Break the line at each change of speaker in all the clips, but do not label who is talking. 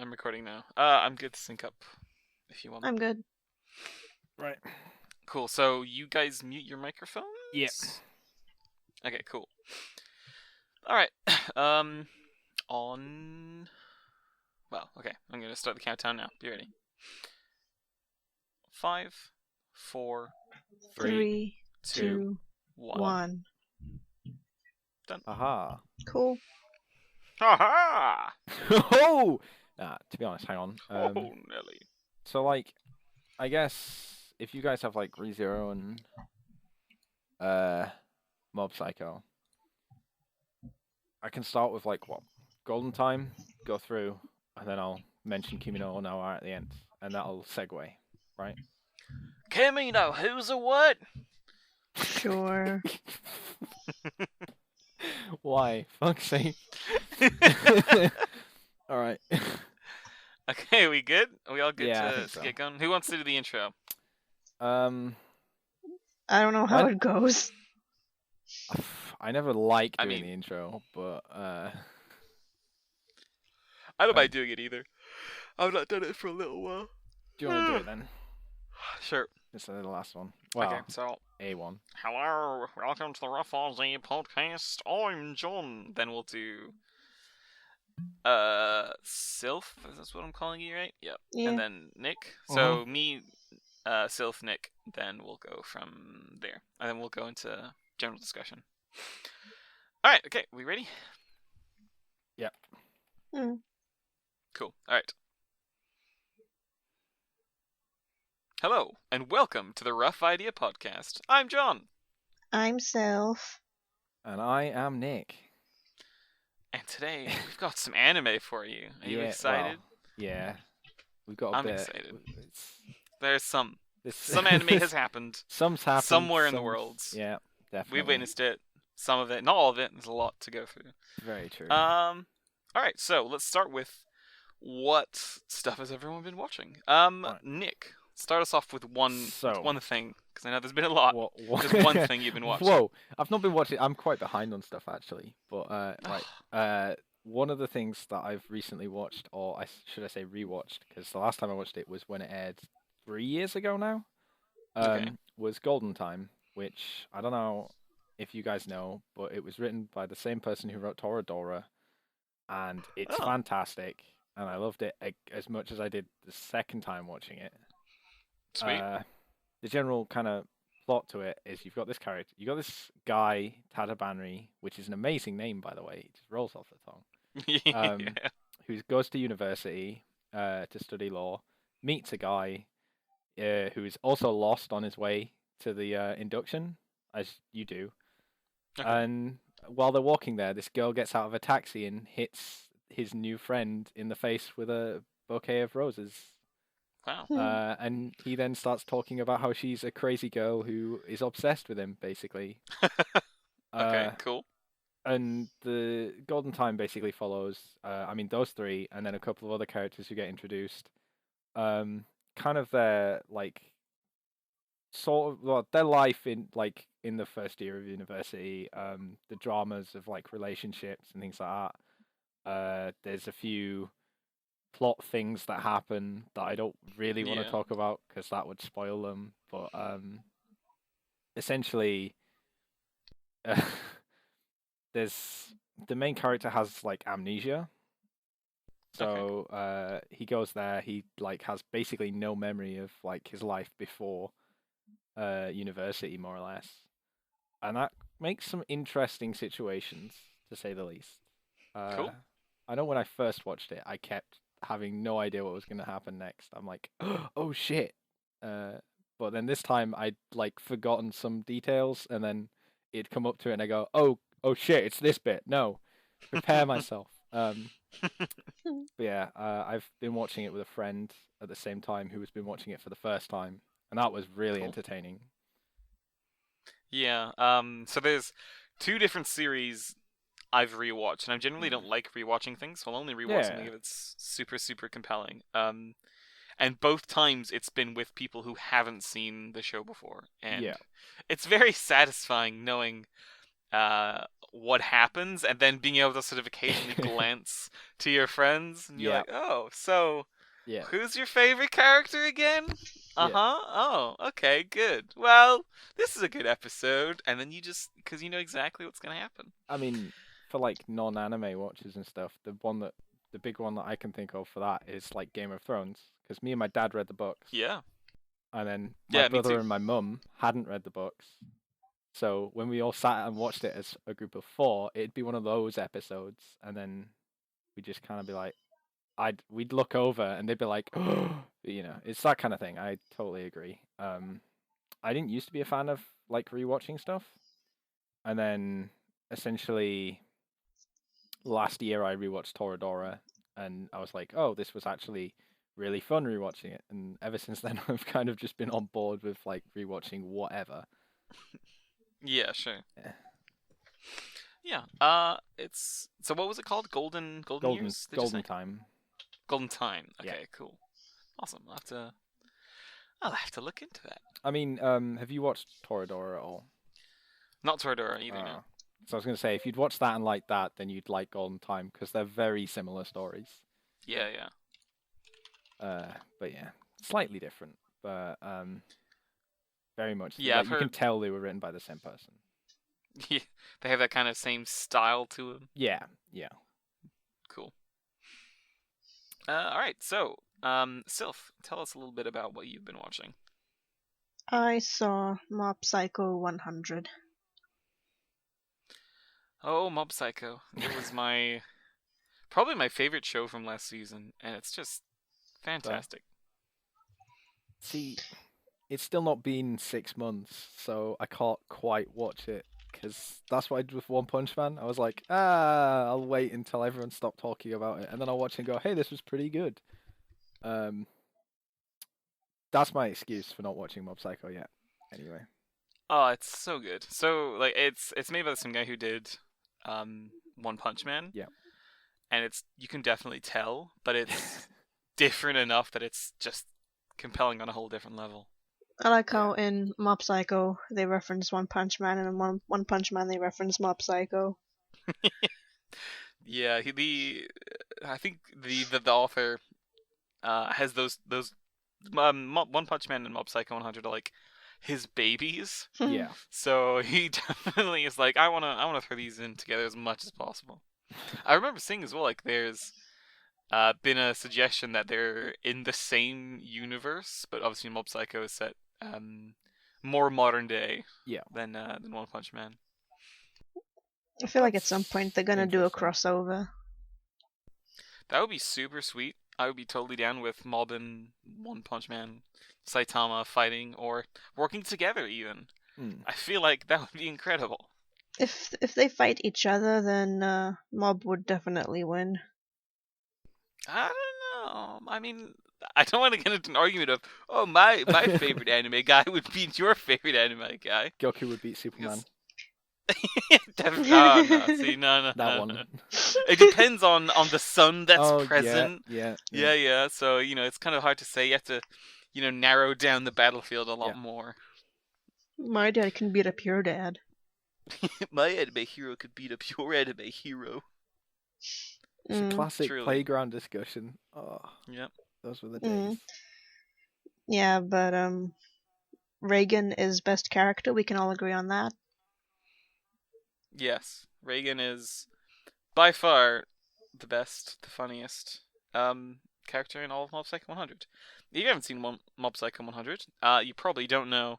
I'm recording now. I'm good to sync up if you want.
I'm good.
Right.
Cool. So you guys mute your microphones?
Yeah.
Okay, cool. All right. On. Well, okay. I'm gonna start the countdown now. Be ready. 5, 4,
3,
2,
2,
1.
1.
Done.
Aha.
Cool.
Ha
Oh! To be honest, hang on.
Oh, Nelly.
So, like, I guess if you guys have, like, ReZero and Mob Psycho, I can start with, like, what? Golden Time, go through, and then I'll mention Kimi no Nawa at the end, and that'll segue, right?
Kimi no who's a what?
Sure.
Why? Fuck's sake. Alright.
Okay, we good? Are we all good
Yeah, I
to
think so.
get going? Who wants to do the intro?
I don't know how
What?
it goes.
I never like
I
doing
mean-
the intro, but
I don't mind doing it either. I've not done it for a little while.
do you want to do it then?
Sure.
This is the last one. Well,
Okay, so
A1.
hello, welcome to the Rough Aussie podcast. I'm John. Then we'll do Sylth. That's what I'm calling you, right? Yep.
Yeah.
And then Nick. So me, Sylth, Nick. Then we'll go from there, and then we'll go into general discussion. All right. Okay. We ready?
Yep.
Mm.
Cool. All right. Hello, and welcome to the Rough Idea podcast. I'm John.
I'm Sylth.
And I am Nick.
And today, we've got some anime for you. Are you
Yeah,
excited?
well, yeah. We've got a
I'm
bit.
excited.
It's,
There's some.
this,
Some anime has happened.
Some's happened.
somewhere in the
some's-
world.
Yeah, definitely.
We've witnessed it. Some of it. Not all of it. There's a lot to go through.
Very true.
Alright, so let's start with what stuff has everyone been watching?
Right.
Nick, start us off with one
So-
one thing. Because I know there's been a lot.
What-
Just one thing you've been watching.
Whoa, I've not been watching. I'm quite behind on stuff actually, but one of the things that I've recently watched, or should I say rewatched, because the last time I watched it was when it aired 3 years ago now.
Okay.
Was Golden Time, which I don't know if you guys know, but it was written by the same person who wrote Toradora, and it's
Oh.
fantastic, and I loved it as much as I did the second time watching it.
Sweet.
The general kind of plot to it is you've got this character, you got this guy Tadabanri, which is an amazing name by the way, it just rolls off the tongue.
Yeah.
Who goes to university to study law, meets a guy who is also lost on his way to the induction, as you do.
Okay.
And while they're walking there, this girl gets out of a taxi and hits his new friend in the face with a bouquet of roses.
Wow.
And he then starts talking about how she's a crazy girl who is obsessed with him, basically.
Okay, cool.
And the Golden Time basically follows, those three, and then a couple of other characters who get introduced. Kind of their, their life in the first year of university, the dramas of, relationships and things like that. There's a few plot things that happen that I don't really want to
Yeah.
talk about because that would spoil them, but essentially there's the main character has amnesia, so he goes there, he has basically no memory of his life before university, more or less, and that makes some interesting situations, to say the least.
Cool.
I know when I first watched it, I kept having no idea what was going to happen next. I'm like, oh shit. But then this time I'd forgotten some details, and then it'd come up to it and I go, oh shit, it's this bit. No, prepare myself. But yeah, I've been watching it with a friend at the same time who has been watching it for the first time, and that was really
Cool.
entertaining.
Yeah. So there's two different series I've rewatched, and I generally don't like rewatching things, so I'll only rewatch something
Yeah.
if it's super, super compelling. And both times it's been with people who haven't seen the show before, and
Yeah.
it's very satisfying knowing what happens, and then being able to sort of occasionally glance to your friends, and you're
Yeah.
like, oh, so
Yeah.
who's your favorite character again?
Yeah.
Oh, okay, good. Well, this is a good episode, and then you just because you know exactly what's gonna happen.
I mean, for like non-anime watchers and stuff, the big one that I can think of for that is like Game of Thrones, because me and my dad read the books,
Yeah,
and then my
yeah, me
brother
too.
and my mum hadn't read the books. So when we all sat and watched it as a group of 4, it'd be one of those episodes, and then we'd just kind of be like, we'd look over and they'd be like, you know, it's that kind of thing. I totally agree. I didn't used to be a fan of like rewatching stuff, and then essentially last year I rewatched Toradora, and I was like, oh, this was actually really fun rewatching it. And ever since then, I've kind of just been on board with like rewatching whatever.
Yeah, sure.
Yeah.
Yeah. It's so what was it called? Golden years? Did you
Golden
say?
time.
Golden time. Okay,
Yeah.
cool. Awesome. I'll have to look into that.
I mean, have you watched Toradora at all?
Not Toradora either. No.
So I was gonna say, if you'd watch that and like that, then you'd like Golden Time, because they're very similar stories.
Yeah.
But yeah, slightly different, but very much.
Yeah,
like, you can tell they were written by the same person.
Yeah, they have that kind of same style to them.
Yeah.
Cool. All right. So, Sylth, tell us a little bit about what you've been watching.
I saw Mob Psycho 100.
Oh, Mob Psycho. It was probably my favorite show from last season, and it's just fantastic.
See, it's still not been 6 months, so I can't quite watch it, because that's what I did with One Punch Man. I was like, I'll wait until everyone stopped talking about it, and then I'll watch it and go, hey, this was pretty good. That's my excuse for not watching Mob Psycho yet. Anyway.
Oh, it's so good. So like it's made by the same guy who did One Punch Man.
Yeah.
And you can definitely tell, but it's different enough that it's just compelling on a whole different level.
I like how in Mob Psycho they reference One Punch Man, and in One Punch Man they reference Mob Psycho.
Yeah, I think the author has those One Punch Man and Mob Psycho 100 are like his babies.
Yeah.
So he definitely is like, I wanna throw these in together as much as possible. I remember seeing as well, like there's been a suggestion that they're in the same universe, but obviously Mob Psycho is set more modern day than One Punch Man.
I feel like at some point they're gonna do a crossover.
That would be super sweet. I would be totally down with Mob and One Punch Man, Saitama fighting or working together even. I feel like that would be incredible.
If they fight each other, then Mob would definitely win.
I don't know. I mean, I don't want to get into an argument of, oh, my favorite anime guy would beat your favorite anime guy.
Goku would beat Superman.
Definitely. Oh, no. See, no. It depends on the sun that's present. Yeah. So, it's kind of hard to say. You have to, narrow down the battlefield a lot more.
My dad can beat up your dad.
My anime hero could beat up your anime hero.
It's a classic playground discussion. Oh,
yep.
Those were the days.
Yeah, but Reagan is best character. We can all agree on that.
Yes, Reagan is by far the best, the funniest character in all of Mob Psycho 100. If you haven't seen Mob Psycho 100, you probably don't know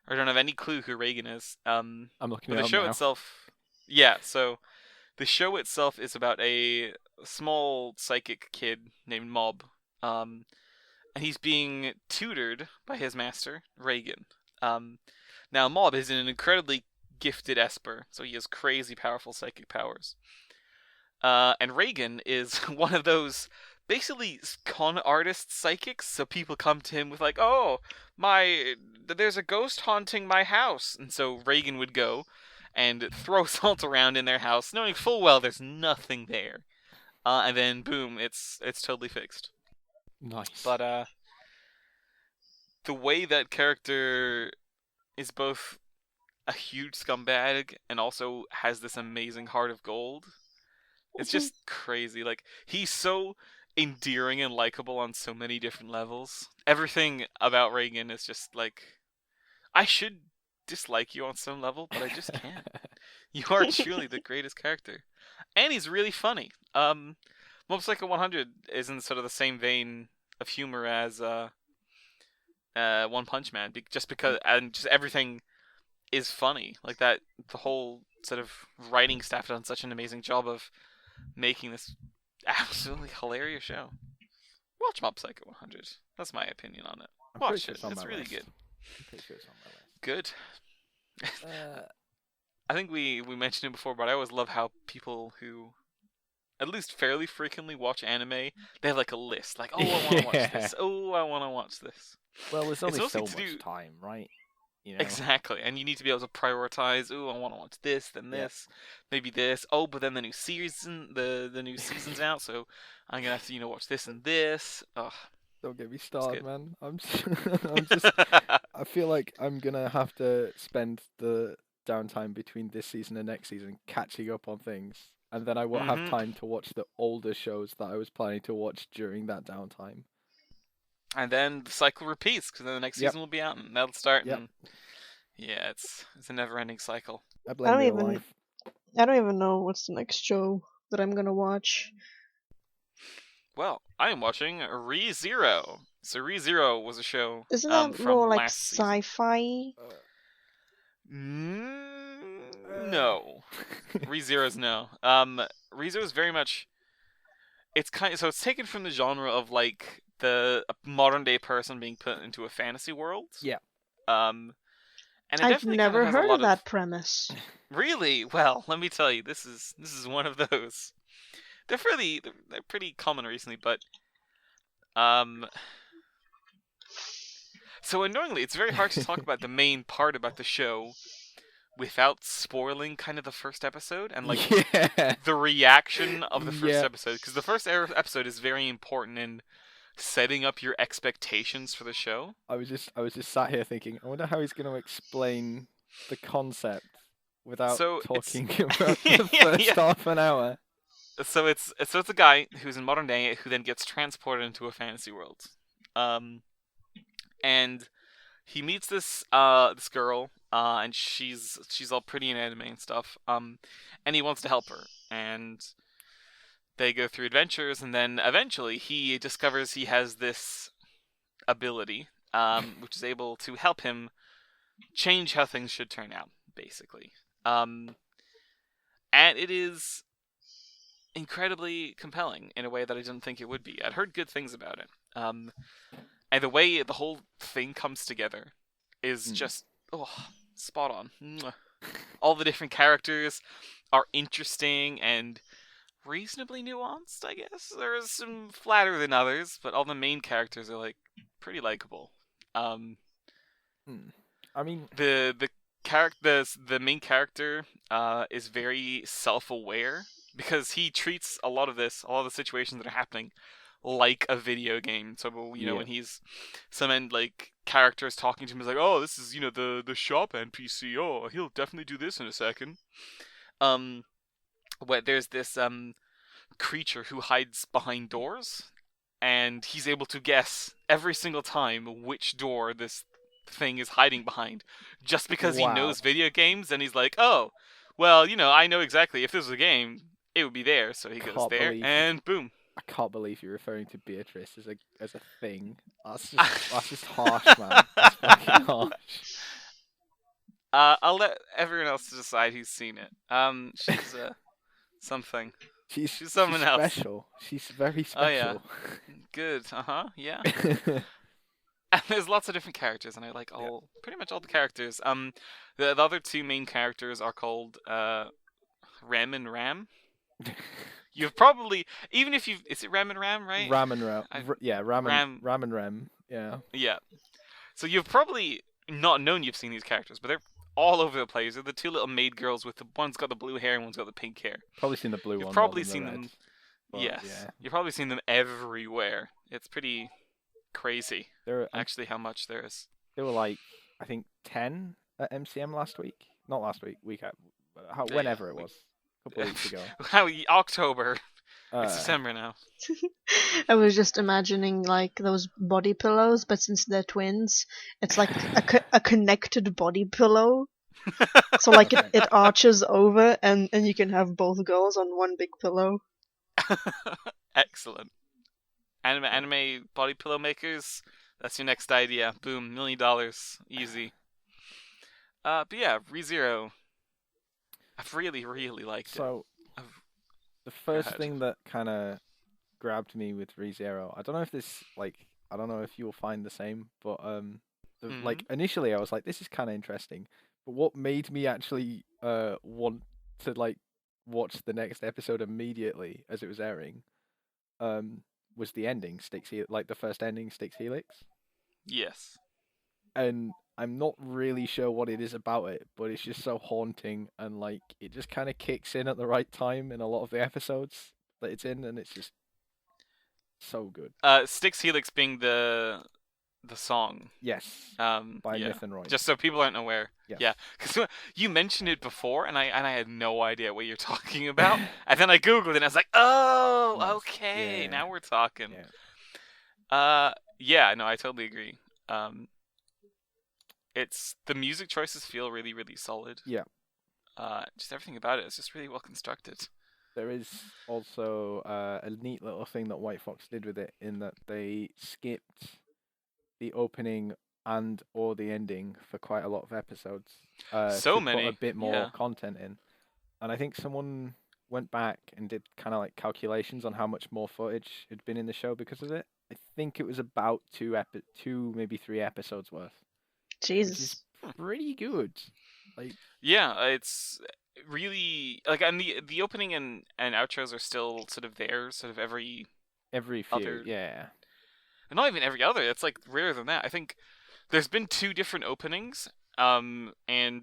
or don't have any clue who Reagan is.
I'm looking at
the show itself. Yeah, so the show itself is about a small psychic kid named Mob, and he's being tutored by his master, Reagan. Now, Mob is an incredibly gifted Esper, so he has crazy powerful psychic powers. And Reagan is one of those basically con artist psychics, so people come to him with like, oh, there's a ghost haunting my house, and so Reagan would go and throw salt around in their house, knowing full well there's nothing there. And then boom, it's totally fixed.
Nice.
But the way that character is both a huge scumbag and also has this amazing heart of gold. It's
Mhm.
just crazy. Like, he's so endearing and likable on so many different levels. Everything about Reagan is just like, I should dislike you on some level, but I just can't. You are truly the greatest character. And he's really funny. Mob Psycho 100 is in sort of the same vein of humor as One Punch Man, just because, and just everything is funny. Like that, the whole sort of writing staff done such an amazing job of making this absolutely hilarious show. Watch Mob Psycho 100. That's my opinion on it.
I'm pretty
Watch
sure
it.
it's on my
It's really
list.
good.
I'm pretty sure it's on my list.
Good.
Uh,
I think we mentioned it before, but I always love how people who at least fairly frequently watch anime, they have like a list. Like, oh, I want to watch
yeah.
this. Oh, I want to watch this.
Well, there's
It's
only
mostly
so
to
much
do
time, right? You know.
exactly, and you need to be able to prioritize. Oh, I want to watch this, then
Yep.
this, maybe this. Oh, but then the new season, the new season's out, so I'm gonna have to watch this and this. Oh,
Don't get me
it's
started,
good.
man. I'm just. I feel like I'm gonna have to spend the downtime between this season and next season catching up on things, and then I won't have
Mhm.
time to watch the older shows that I was planning to watch during that downtime.
And then the cycle repeats because then the next
Yep.
season will be out and that'll start.
Yep.
And yeah, it's a never-ending cycle.
I
I
blame
don't
real
even
life.
I don't even know what's the next show that I'm gonna watch.
Well, I am watching ReZero. So ReZero was a show
Isn't that more
from
like
last season.
sci-fi?
No. ReZero's no. ReZero is very much. It's kind of, so it's taken from the genre of like a modern day person being put into a fantasy world.
Yeah.
And it
I've
definitely kind of
never
has a
heard
lot
of that premise.
Really? Well, let me tell you, this is one of those. They're pretty common recently, but um so annoyingly, it's very hard to talk about the main part about the show without spoiling kind of the first episode and like
yeah.
the reaction of the first
Yeah.
episode because the first episode is very important in setting up your expectations for the show.
I was just sat here thinking, I wonder how he's going to explain the concept without
So
talking
it's
about the first
yeah.
half an hour.
So it's a guy who's in modern day who then gets transported into a fantasy world. And he meets this girl, and she's all pretty in anime and stuff. And he wants to help her, and they go through adventures, and then eventually he discovers he has this ability, which is able to help him change how things should turn out, basically. And it is incredibly compelling in a way that I didn't think it would be. I'd heard good things about it. And the way the whole thing comes together is just spot on. Mwah. All the different characters are interesting and reasonably nuanced, I guess. There's some flatter than others, but all the main characters are like pretty likable.
I mean,
The main character is very self-aware because he treats a lot of the situations that are happening like a video game. So when he's some like characters talking to him, he's like, oh, this is the shop NPC. Oh, he'll definitely do this in a second. Where there's this creature who hides behind doors, and he's able to guess every single time which door this thing is hiding behind, just because he
Wow.
knows video games, and he's like, oh, well, I know exactly if this was a game, it would be there. So he goes
Can't
there,
believe-
and boom.
I can't believe you're referring to Beatrice as a thing. That's just harsh, man. That's fucking harsh.
I'll let everyone else decide who's seen it. She's something.
She's
someone else.
special. She's very
Oh, yeah.
special.
Good. Yeah. And there's lots of different characters, and I like pretty much all the characters. The other two main characters are called Rem and Ram. You've probably, even if you've, is it Ram and Ram, right?
Ram and Ram. Yeah, Ram and Rem. Yeah.
Yeah. So you've probably not known you've seen these characters, but they're all over the place. They're the two little maid girls with one's got the blue hair and one's got the pink hair.
Probably seen the blue
You've
one.
probably
more than
seen
the red,
them.
but
Yes.
Yeah.
You've probably seen them everywhere. It's pretty crazy,
There
actually, how much there is.
were like, I think 10 at MCM last week, not last week,
Yeah,
whenever it was, a couple of weeks ago.
How October? It's
Uh,
December now.
I was just imagining like those body pillows, but since they're twins, it's like a connected body pillow. So like it arches over, and you can have both girls on one big pillow.
Excellent. Anime body pillow makers. That's your next idea. Boom, $1 million, easy. But yeah, ReZero. I've really, really liked it.
so
I've-
the
Go
first
ahead.
thing that kind of grabbed me with ReZero, I don't know if this I don't know if you'll find the same, but like
Mhm.
initially I was like, this is kind of interesting, but what made me actually want to like watch the next episode immediately as it was airing, um, was the ending, like the first ending, Styx Helix.
Yes.
And I'm not really sure what it is about it, but it's just so haunting, and like it just kind of kicks in at the right time in a lot of the episodes that it's in, and it's just so good.
Styx Helix being the song.
Yes, by
Yeah.
Myth and Roy.
Just so people aren't aware.
Yes.
Yeah, because you mentioned it before, and I had no idea what you're talking about. And then I googled it, and I was like, "Oh,
Nice.
okay,
Yeah.
now we're talking."
Yeah.
Yeah, no, I totally agree. It's the music choices feel really, really solid.
Yeah.
Just everything about it is just really well constructed.
There is also a neat little thing that White Fox did with it, in that they skipped the opening and or the ending for quite a lot of episodes
So
to put a
many,
bit more
yeah.
content in. And I think someone went back and did kind of like calculations on how much more footage had been in the show because of it. I think it was about two, maybe 3 episodes worth, which is
Jesus.
pretty good. Like,
Yeah, it's really like, and the opening and outros are still sort of there, sort of every
every few,
other,
yeah.
not even every other. It's like rarer than that. I think there's been 2 different openings, and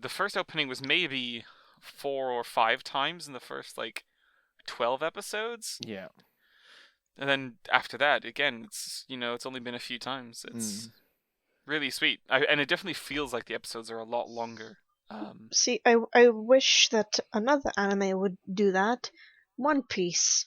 the first opening was maybe 4 or 5 times in the first like 12 episodes,
Yeah.
and then after that, again, it's only been a few times. It's really sweet, and it definitely feels like the episodes are a lot longer.
See, I wish that another anime would do that. One Piece.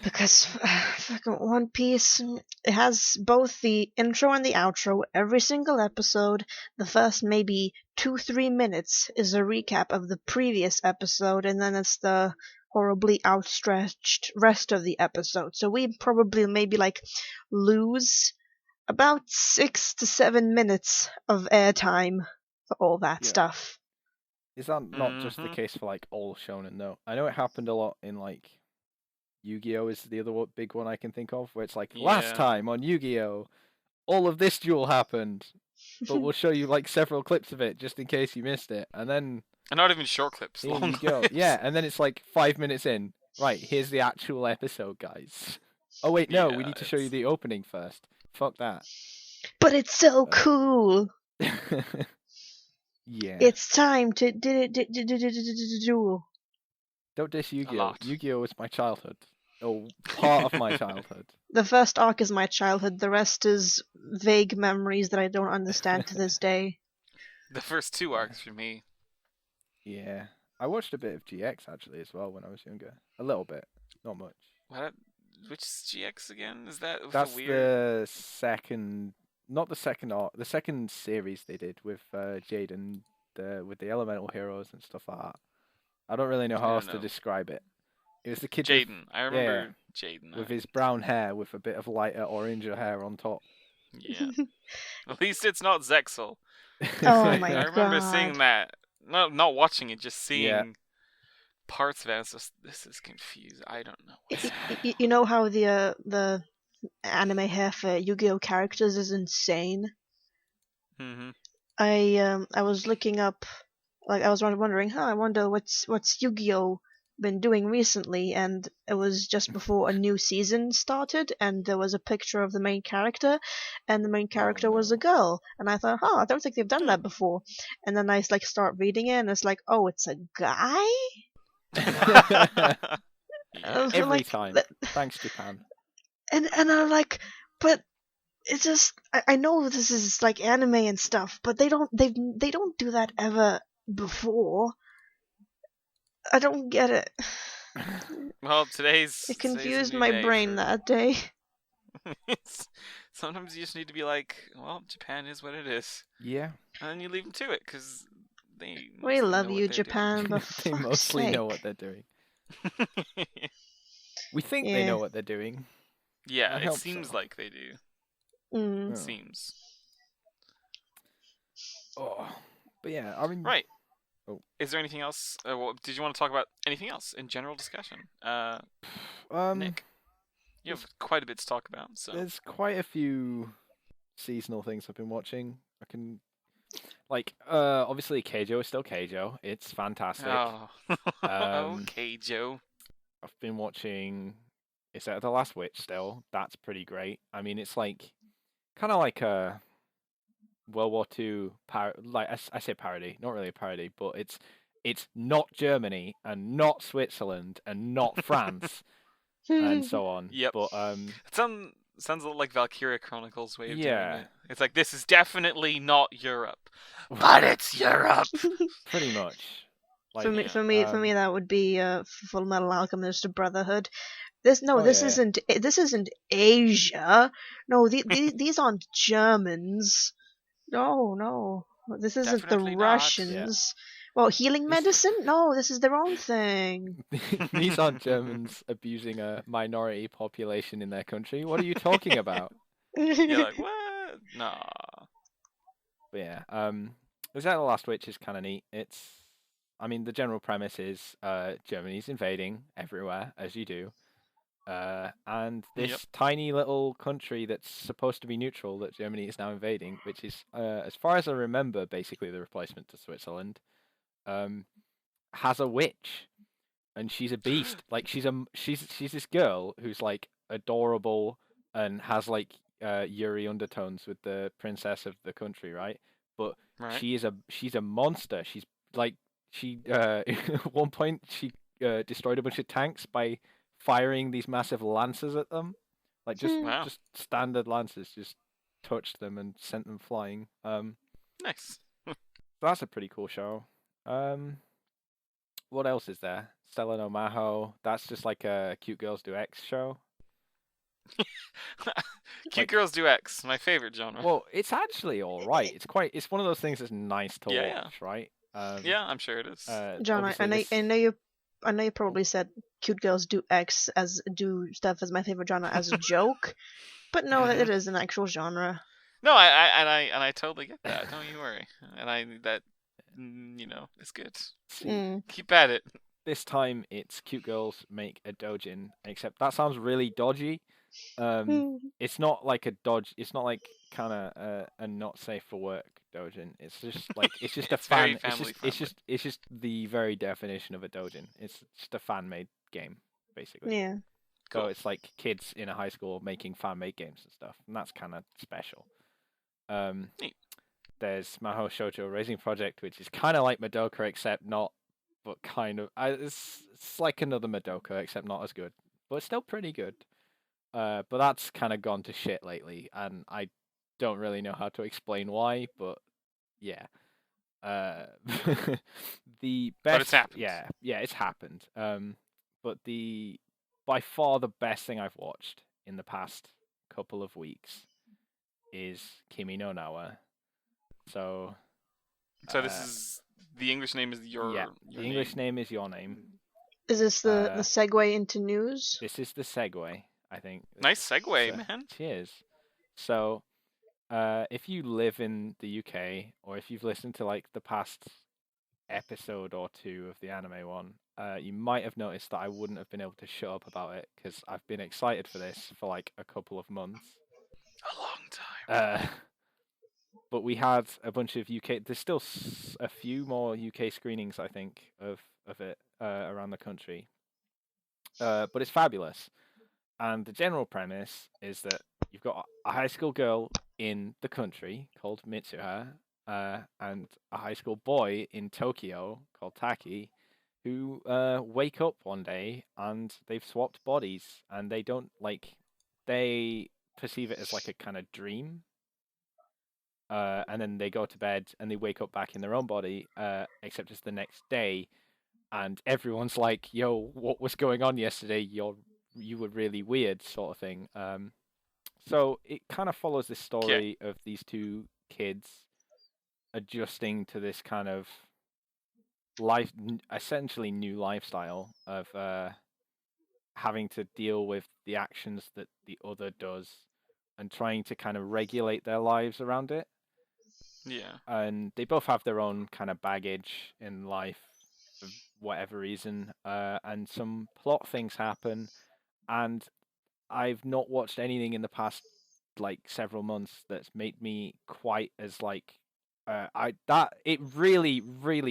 Because fucking One Piece, it has both the intro and the outro every single episode. The first maybe 2-3 minutes is a recap of the previous episode, and then it's the horribly outstretched rest of the episode. So we probably maybe like lose about 6 to 7 minutes of airtime for all that
Yeah.
stuff.
Is that not just the
Mhm.
case for like all shonen though? I know it happened a lot in like Yu-Gi-Oh is the other big one I can think of, where it's like last
Yeah.
time on Yu-Gi-Oh, all of this duel happened, but we'll show you like several clips of it just in case you missed it, and then
And not even short clips,
here
long
you go.
clips.
Yeah, and then it's like 5 minutes in. Right, here's the actual episode, guys. Oh wait, no, we
Yeah,
need to show you the opening first. Fuck that.
But it's so
Uh,
cool.
Yeah.
It's time to duel.
Don't diss
a
Yu-Gi-Oh.
lot.
Yu-Gi-Oh was my childhood. Oh, part of my childhood.
The first arc is my childhood. The rest is vague memories that I don't understand to this day.
The first 2 arcs for me.
Yeah. I watched a bit of GX actually as well when I was younger. A little bit, not much.
What? Which is GX again? Is that with
That's
the weird?
the second, not the second arc, the second series they did with Jade and with the elemental heroes and stuff like that. I don't really know how
I
else
don't
to
know.
describe it. It was the kid with,
Jaden. I
yeah,
remember Jaden.
with his brown hair with a bit of lighter oranger hair on top.
Yeah. At least it's not Zexel.
Oh my
I remember seeing
God.
that. Not watching it, just seeing
Yeah.
parts of it. It's just, this is confused. I don't know what's happening.
You know how the anime hair for Yu-Gi-Oh characters is insane.
Mm-hmm.
I was looking up, like I was wondering, I wonder what's Yu-Gi-Oh been doing recently, and it was just before a new season started, and there was a picture of the main character, and the main character was a
no.
girl, and I thought, I don't think they've done that before, and then I like start reading it, and it's like, oh, it's a guy.
Yeah.
I feel
Every
like
time.
that,
Thanks, Japan.
and I'm like, but it's just I know this is like anime and stuff, but they don't do that ever before. I don't get it.
Well,
It
today's a
confused
new
my
day
brain
for.
that day.
Sometimes you just need to be like, well, Japan is what it is,
Yeah.
and then you leave them to it because they
We
mostly
love
know what
you,
they're doing.
Japan, but
They
fuck's
mostly know
sake.
what they're doing. We think they
Yeah.
know what they're doing.
Yeah,
I
it
hope
seems
so.
like they do.
Mm.
Yeah.
Seems
Oh, but yeah, I mean,
right.
oh,
Is there anything else? Well, did you want to talk about anything else in general discussion?
um,
Nick, you
there's
have quite a bit to talk about. So.
there's quite a few seasonal things I've been watching. I can obviously Keijo is still Keijo. It's fantastic.
Oh,
Um,
okay, Joe.
I've been watching. Is that The Last Witch still? That's pretty great. I mean, it's like kind of like a World War Two like I say parody, not really a parody, but it's not Germany and not Switzerland and not France and so on.
Yep.
But
It sounds a little like Valkyria Chronicles way of doing
yeah,
it. It's like this is definitely not Europe, but it's Europe.
pretty much.
For
Like
me,
Yeah.
for me, for me, that would be Full Metal Alchemist Brotherhood.
oh yeah,
This isn't Asia. No, these aren't Germans. No, no, this isn't the
Definitely not.
yeah.
Russians. Well, healing
This
medicine? No, this is their own thing.
these aren't Germans abusing a minority population in their country. What are you talking about?
You're like, what? Nah.
But yeah, is that The Last Witch is kind of neat. I mean, the general premise is Germany's invading everywhere, as you do. And
Yep.
this tiny little country that's supposed to be neutral that Germany is now invading, which is, as far as I remember, basically the replacement to Switzerland, um, has a witch, and she's a beast. Like she's this girl who's like adorable and has like Yuri undertones with the princess of the country, right? But
Right.
she's a monster. She's like she at one point she destroyed a bunch of tanks by firing these massive lances at them, like
Wow.
just standard lances, just touched them and sent them flying.
Nice.
So that's a pretty cool show. Um, what else is there? Stella no Maho. That's just like a Cute Girls Do X show.
Cute
Like,
girls do X. My favorite genre.
well, it's actually all right. It's one of those things that's nice to
Yeah, yeah,
watch, right?
yeah. I'm sure it is.
John,
Obviously this.
I know you probably said cute girls do X as do stuff as my favorite genre as a joke, but no,
Hmm.
it is an actual genre.
No, I totally get that. Don't you worry. And it's good.
See,
Mm.
Keep at it.
this time it's Cute Girls Make a Dojin, except that sounds really dodgy.
Mm.
It's not like a dodge. It's not like kind of a not safe for work dojin. It's just like it's just a
It's very
fan.
family friendly.
It's just the very definition of a dojin. It's just a fan made game basically.
Yeah.
So
Cool.
it's like kids in a high school making fan made games and stuff, and that's kind of special. Um,
Neat.
there's Maho Shoujo Raising Project, which is kind of like Madoka except not, but kind of. It's like another Madoka except not as good, but it's still pretty good. But that's kind of gone to shit lately, and I don't really know how to explain why. But yeah, uh, the
But it's
best,
happened.
yeah, it's happened. But the by far the best thing I've watched in the past couple of weeks is Kimi no Nawa. So,
So this is the English name is
yeah,
your
the English
name.
name is your name.
Is this the
Uh,
segue into news?
this is the segue, I think.
Nice segue,
So,
man.
cheers. So, if you live in the UK or if you've listened to like the past episode or two of the anime one, you might have noticed that I wouldn't have been able to shut up about it because I've been excited for this for like a couple of months.
A long time.
But we had a bunch of UK. There's still a few more UK screenings, I think, of it around the country. But it's fabulous. And the general premise is that you've got a high school girl in the country called Mitsuha, and a high school boy in Tokyo called Taki, who wake up one day and they've swapped bodies, and they don't like they perceive it as like a kind of dream. And then they go to bed and they wake up back in their own body, except it's the next day, and everyone's like, "Yo, what was going on yesterday? You were really weird," sort of thing. So it kind of follows the
Okay.
story of these two kids adjusting to this kind of essentially new lifestyle of having to deal with the actions that the other does and trying to kind of regulate their lives around it.
Yeah.
And they both have their own kind of baggage in life for whatever reason, and some plot things happen. And I've not watched anything in the past like several months that's made me quite as like I that it really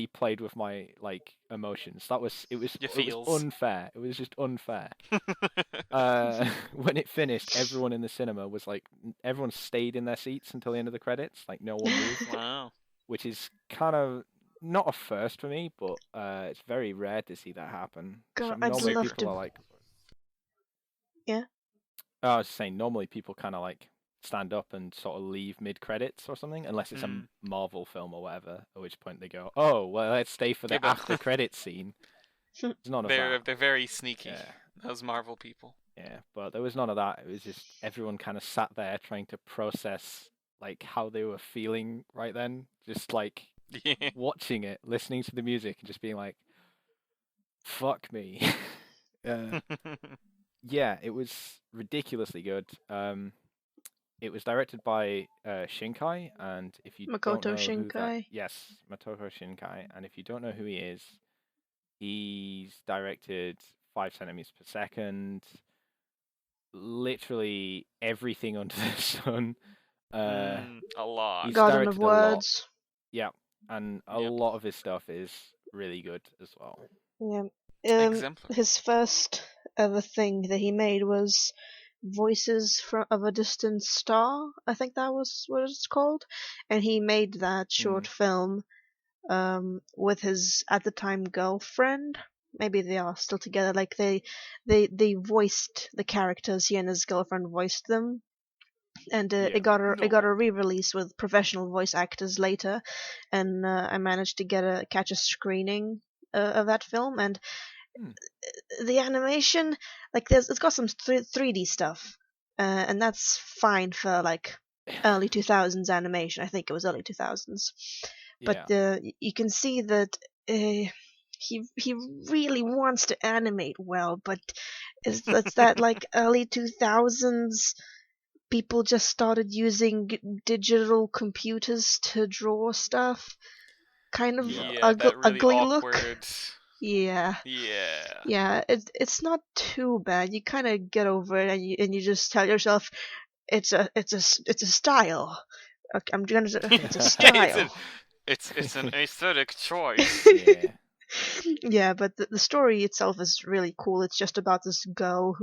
played with my like emotions.
Your
It was
feels.
unfair. It was just unfair. When it finished, everyone in the cinema was like, everyone stayed in their seats until the end of the credits. Like no one moved,
Wow.
which is kind of not a first for me, but it's very rare to see that happen. So
God, I'd
normally
love
people
to.
are like,
Yeah.
I was saying, normally people kind of like stand up and sort of leave mid credits or something, unless it's a
Mm.
Marvel film or whatever. At which point they go, "Oh, well, let's stay for
Yeah,
the
but
after credits scene." There's none of that.
they're very sneaky.
Yeah,
Those Marvel people.
yeah, but there was none of that. It was just everyone kind of sat there trying to process like how they were feeling right then, just like
Yeah.
watching it, listening to the music, and just being like, "Fuck me." uh, yeah, it was ridiculously good. It was directed by Shinkai, and if you don't
Makoto
know who that,
Shinkai.
yes, Motoko Shinkai, and if you don't know who he is, he's directed 5 centimeters per second, literally everything under the sun.
A lot.
He's
Garden of
directed a lot,
Words.
yeah, and a
Yep.
lot of his stuff is really good as well.
Yeah.
Exemplary.
His first ever thing that he made was Voices of a Distant Star. I think that was what it's called, and he made that short
Mm,
film with his at the time girlfriend. Maybe they are still together. Like they voiced the characters. He and his girlfriend voiced them, and
yeah.
it got
No.
a re-release with professional voice actors later, and I managed to catch a screening of that film, and
Mm.
the animation, like it's got some 3D stuff, and that's fine for like early 2000s animation. I think it was early 2000s, but
Yeah.
you can see that he really wants to animate well, but it's that like early 2000s people just started using digital computers to draw stuff, kind of
Yeah.
Yeah, that really
ugly look.
awkward.
Yeah.
Yeah.
Yeah, it's not too bad. You kind of get over it, and you just tell yourself it's a style. Okay, I'm gonna it's a
it's an
style.
it's an aesthetic choice.
Yeah.
Yeah, but the story itself is really cool. It's just about this girl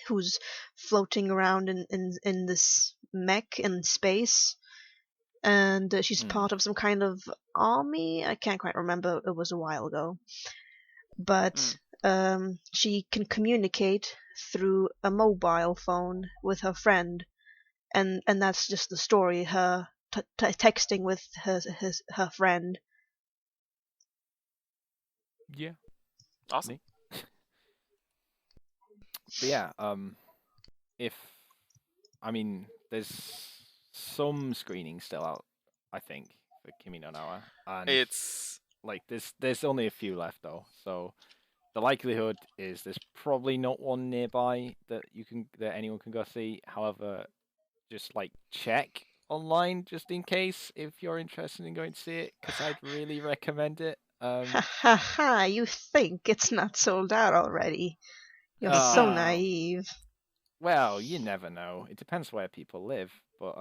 who's floating around in this mech in space, and she's
Mm.
part of some kind of army. I can't quite remember. It was a while ago, but
Mm.
she can communicate through a mobile phone with her friend, and that's just the story. Her texting with her friend.
Yeah.
Awesome.
But yeah, if I mean, there's some screenings still out, I think, for Kimi no Nawa, and
It's
like there's only a few left though, so the likelihood is there's probably not one nearby that anyone can go see. However, just like check online just in case if you're interested in going to see it, because I'd really recommend it.
Ha ha ha! You think it's not sold out already? You're so
Uh
naive.
well, you never know. It depends where people live, but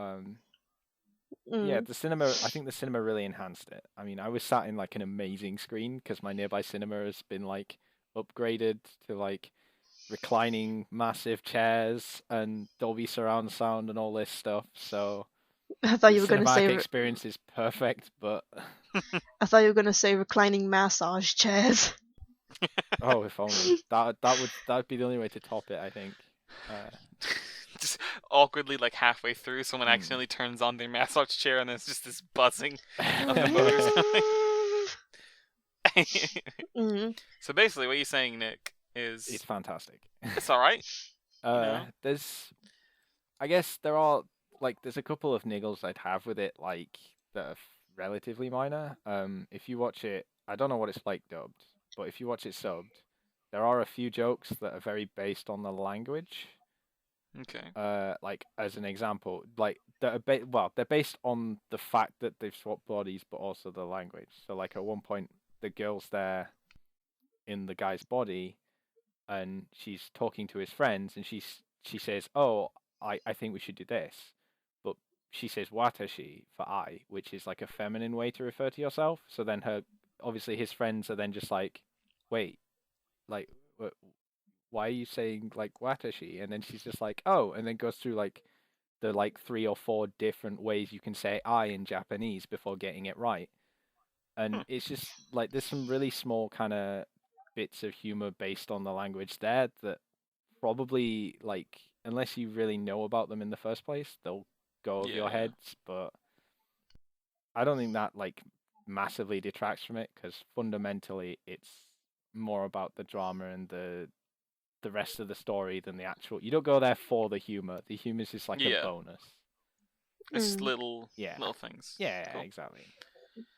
yeah,
Mm.
the cinema. I think the cinema really enhanced it. I mean, I was sat in like an amazing screen because my nearby cinema has been like upgraded to like reclining massive chairs and Dolby surround sound and all this stuff. So
I thought
the
you were gonna
cinematic
say
experience is perfect. But
reclining massage chairs.
oh, if only that'd be the only way to top it. I think. Uh,
just awkwardly like halfway through, someone accidentally turns on their massage chair, and there's just this buzzing of the motors going.
Mm.
So basically, what you're saying, Nick, is
It's fantastic.
it's all right. know?
I guess there's a couple of niggles I'd have with it, like that are relatively minor. If you watch it, I don't know what it's like dubbed, but if you watch it subbed, there are a few jokes that are very based on the language.
Okay.
Like as an example, like they're based on the fact that they've swapped bodies, but also the language. So like at one point, the girl's there in the guy's body, and she's talking to his friends, and she says, "Oh, I think we should do this," but she says "watashi" for I, which is like a feminine way to refer to yourself. So then obviously his friends are then just like, "Wait, like, why are you saying like watashi?" And then she's just like, "Oh," and then goes through like the like 3 or 4 different ways you can say I in Japanese before getting it right. And it's just like there's some really small kind of bits of humor based on the language there that probably like unless you really know about them in the first place, they'll go over your
Yeah.
heads. But I don't think that like massively detracts from it because fundamentally it's more about the drama and the rest of the story than the actual. You don't go there for the humor. The humor is just like a
Yeah.
bonus.
It's just
Mm.
little
Yeah.
things.
Yeah,
Cool.
exactly.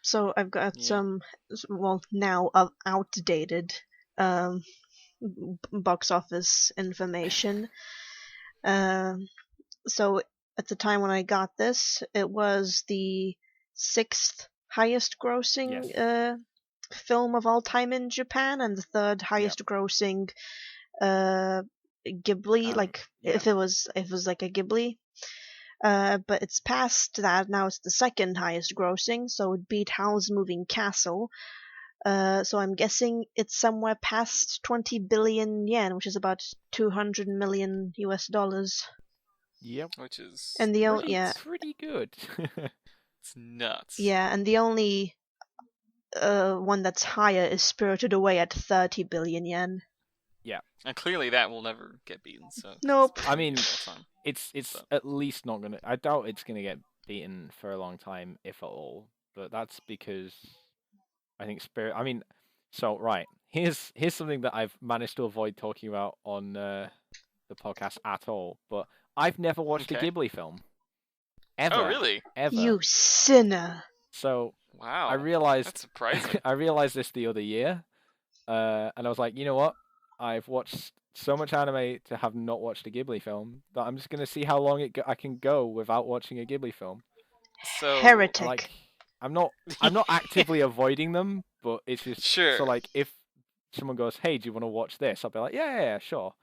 So I've got
Yeah.
some, well, now of outdated um, box office information. So at the time when I got this, it was the 6th highest grossing
Yes.
film of all time in Japan, and the 3rd highest grossing Ghibli, like
Yeah.
if it was like a Ghibli. But it's past that now. It's the 2nd highest grossing, so it beat Howl's Moving Castle. So I'm guessing it's somewhere past 20 billion yen, which is about 200 million US dollars.
Yep.
Which is
And
Pretty good.
it's nuts.
yeah, and the only one that's higher is Spirited Away at 30 billion yen.
Yeah.
And clearly that will never get beaten. So
Nope.
I mean,
all time.
it's
So.
at least not gonna. I doubt it's gonna get beaten for a long time, if at all. But that's because I think Spirit. I mean, so right here's something that I've managed to avoid talking about on the podcast at all. But I've never watched a
Okay.
Ghibli film ever.
Oh really?
Ever.
You sinner.
So
Wow.
I realized
That's surprising.
I realized this the other year, and I was like, you know what? I've watched so much anime to have not watched a Ghibli film that I'm just gonna see how long I can go without watching a Ghibli film.
So
Heretic.
Like, I'm not actively avoiding them, but it's just
Sure.
so like if someone goes, "Hey, do you want to watch this?" I'll be like, "Yeah, sure."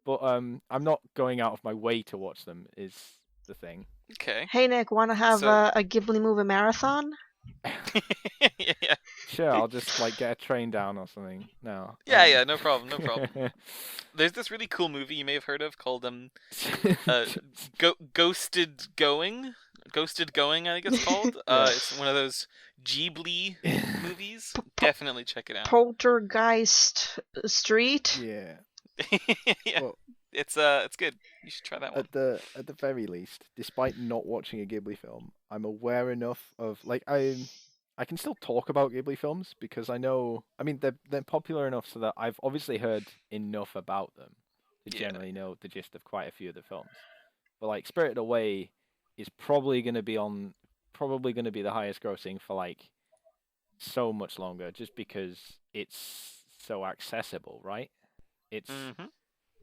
But I'm not going out of my way to watch them. Is the thing.
Okay.
Hey Nick, wanna have
So-
a Ghibli movie marathon?
yeah.
Sure, I'll just like get a train down or something. No.
Yeah, no problem, no problem. There's this really cool movie you may have heard of called Ghosted Going. Ghosted Going, I think it's called.
Yeah.
It's one of those Ghibli movies. Definitely check it out.
Poltergeist Street?
Yeah.
yeah.
Well,
It's good. You should try that one.
at the very least, despite not watching a Ghibli film, I'm aware enough of like I can still talk about Ghibli films because I know. I mean, they're popular enough so that I've obviously heard enough about them to
Yeah.
generally know the gist of quite a few of the films. But like Spirited Away is probably going to be the highest grossing for like so much longer, just because it's so accessible, right? It's
Mm-hmm.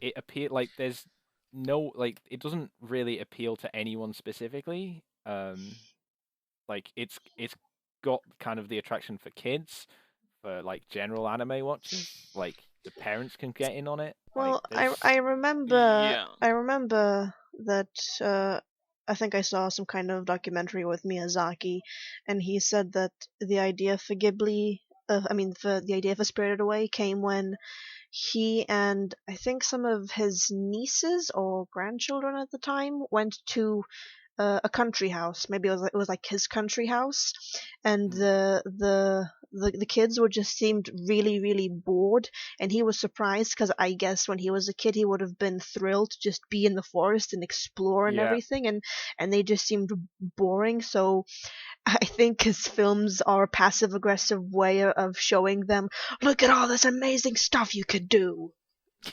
it appear like there's no like it doesn't really appeal to anyone specifically. Like it's got kind of the attraction for kids, for like general anime watchers. Like the parents can get in on it.
Well,
Like
I remember
Yeah.
that I think I saw some kind of documentary with Miyazaki, and he said that the idea for Ghibli, for the idea for Spirited Away came when he and I think some of his nieces or grandchildren at the time went to a country house. Maybe it was like his country house, and the the kids were just seemed really really bored, and he was surprised because I guess when he was a kid he would have been thrilled to just be in the forest and explore and
Yeah.
everything, and they just seemed boring. So I think his films are a passive aggressive way of showing them, look at all this amazing stuff you could do.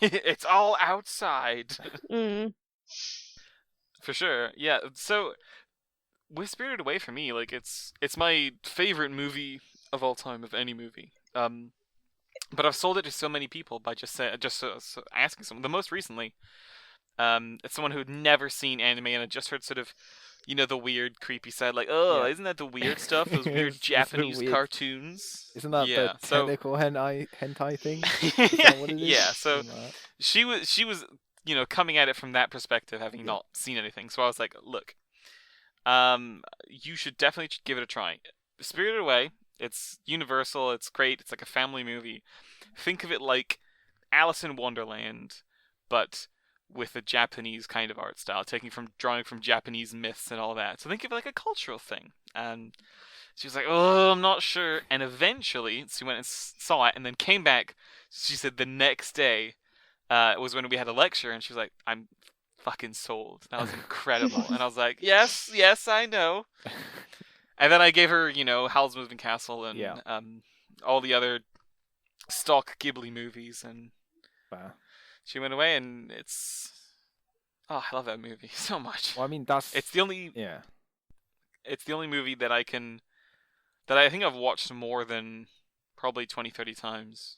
It's all outside.
Mm.
For sure. Yeah. So with Spirited Away for me, like it's my favorite movie of all time of any movie. But I've sold it to so many people by just asking someone. The most recently, it's someone who had never seen anime and had just heard sort of, the weird, creepy side, like, oh,
Yeah.
isn't that the weird stuff? Those weird
It's the
Japanese
weird-
cartoons.
Isn't that
Yeah.
the
So
tentacle hentai thing? Is that what it is?
yeah. So
Something like that.
she was coming at it from that perspective, having
Yeah.
not seen anything. So I was like, look, you should definitely give it a try. Spirited Away. It's universal. It's great. It's like a family movie. Think of it like Alice in Wonderland, but with a Japanese kind of art style, drawing from Japanese myths and all that. So think of it like a cultural thing. And she was like, "Oh, I'm not sure." And eventually, she went and saw it, and then came back. She said the next day was when we had a lecture, and she was like, "I'm fucking sold." That was incredible. And I was like, "Yes, yes, I know." And then I gave her, Howl's Moving Castle and
Yeah.
all the other stock Ghibli movies, and
Wow.
she went away, and I love that movie so much.
Well, I mean, that's
It's the only
yeah.
it's the only movie that I think I've watched more than probably 20, 30 times.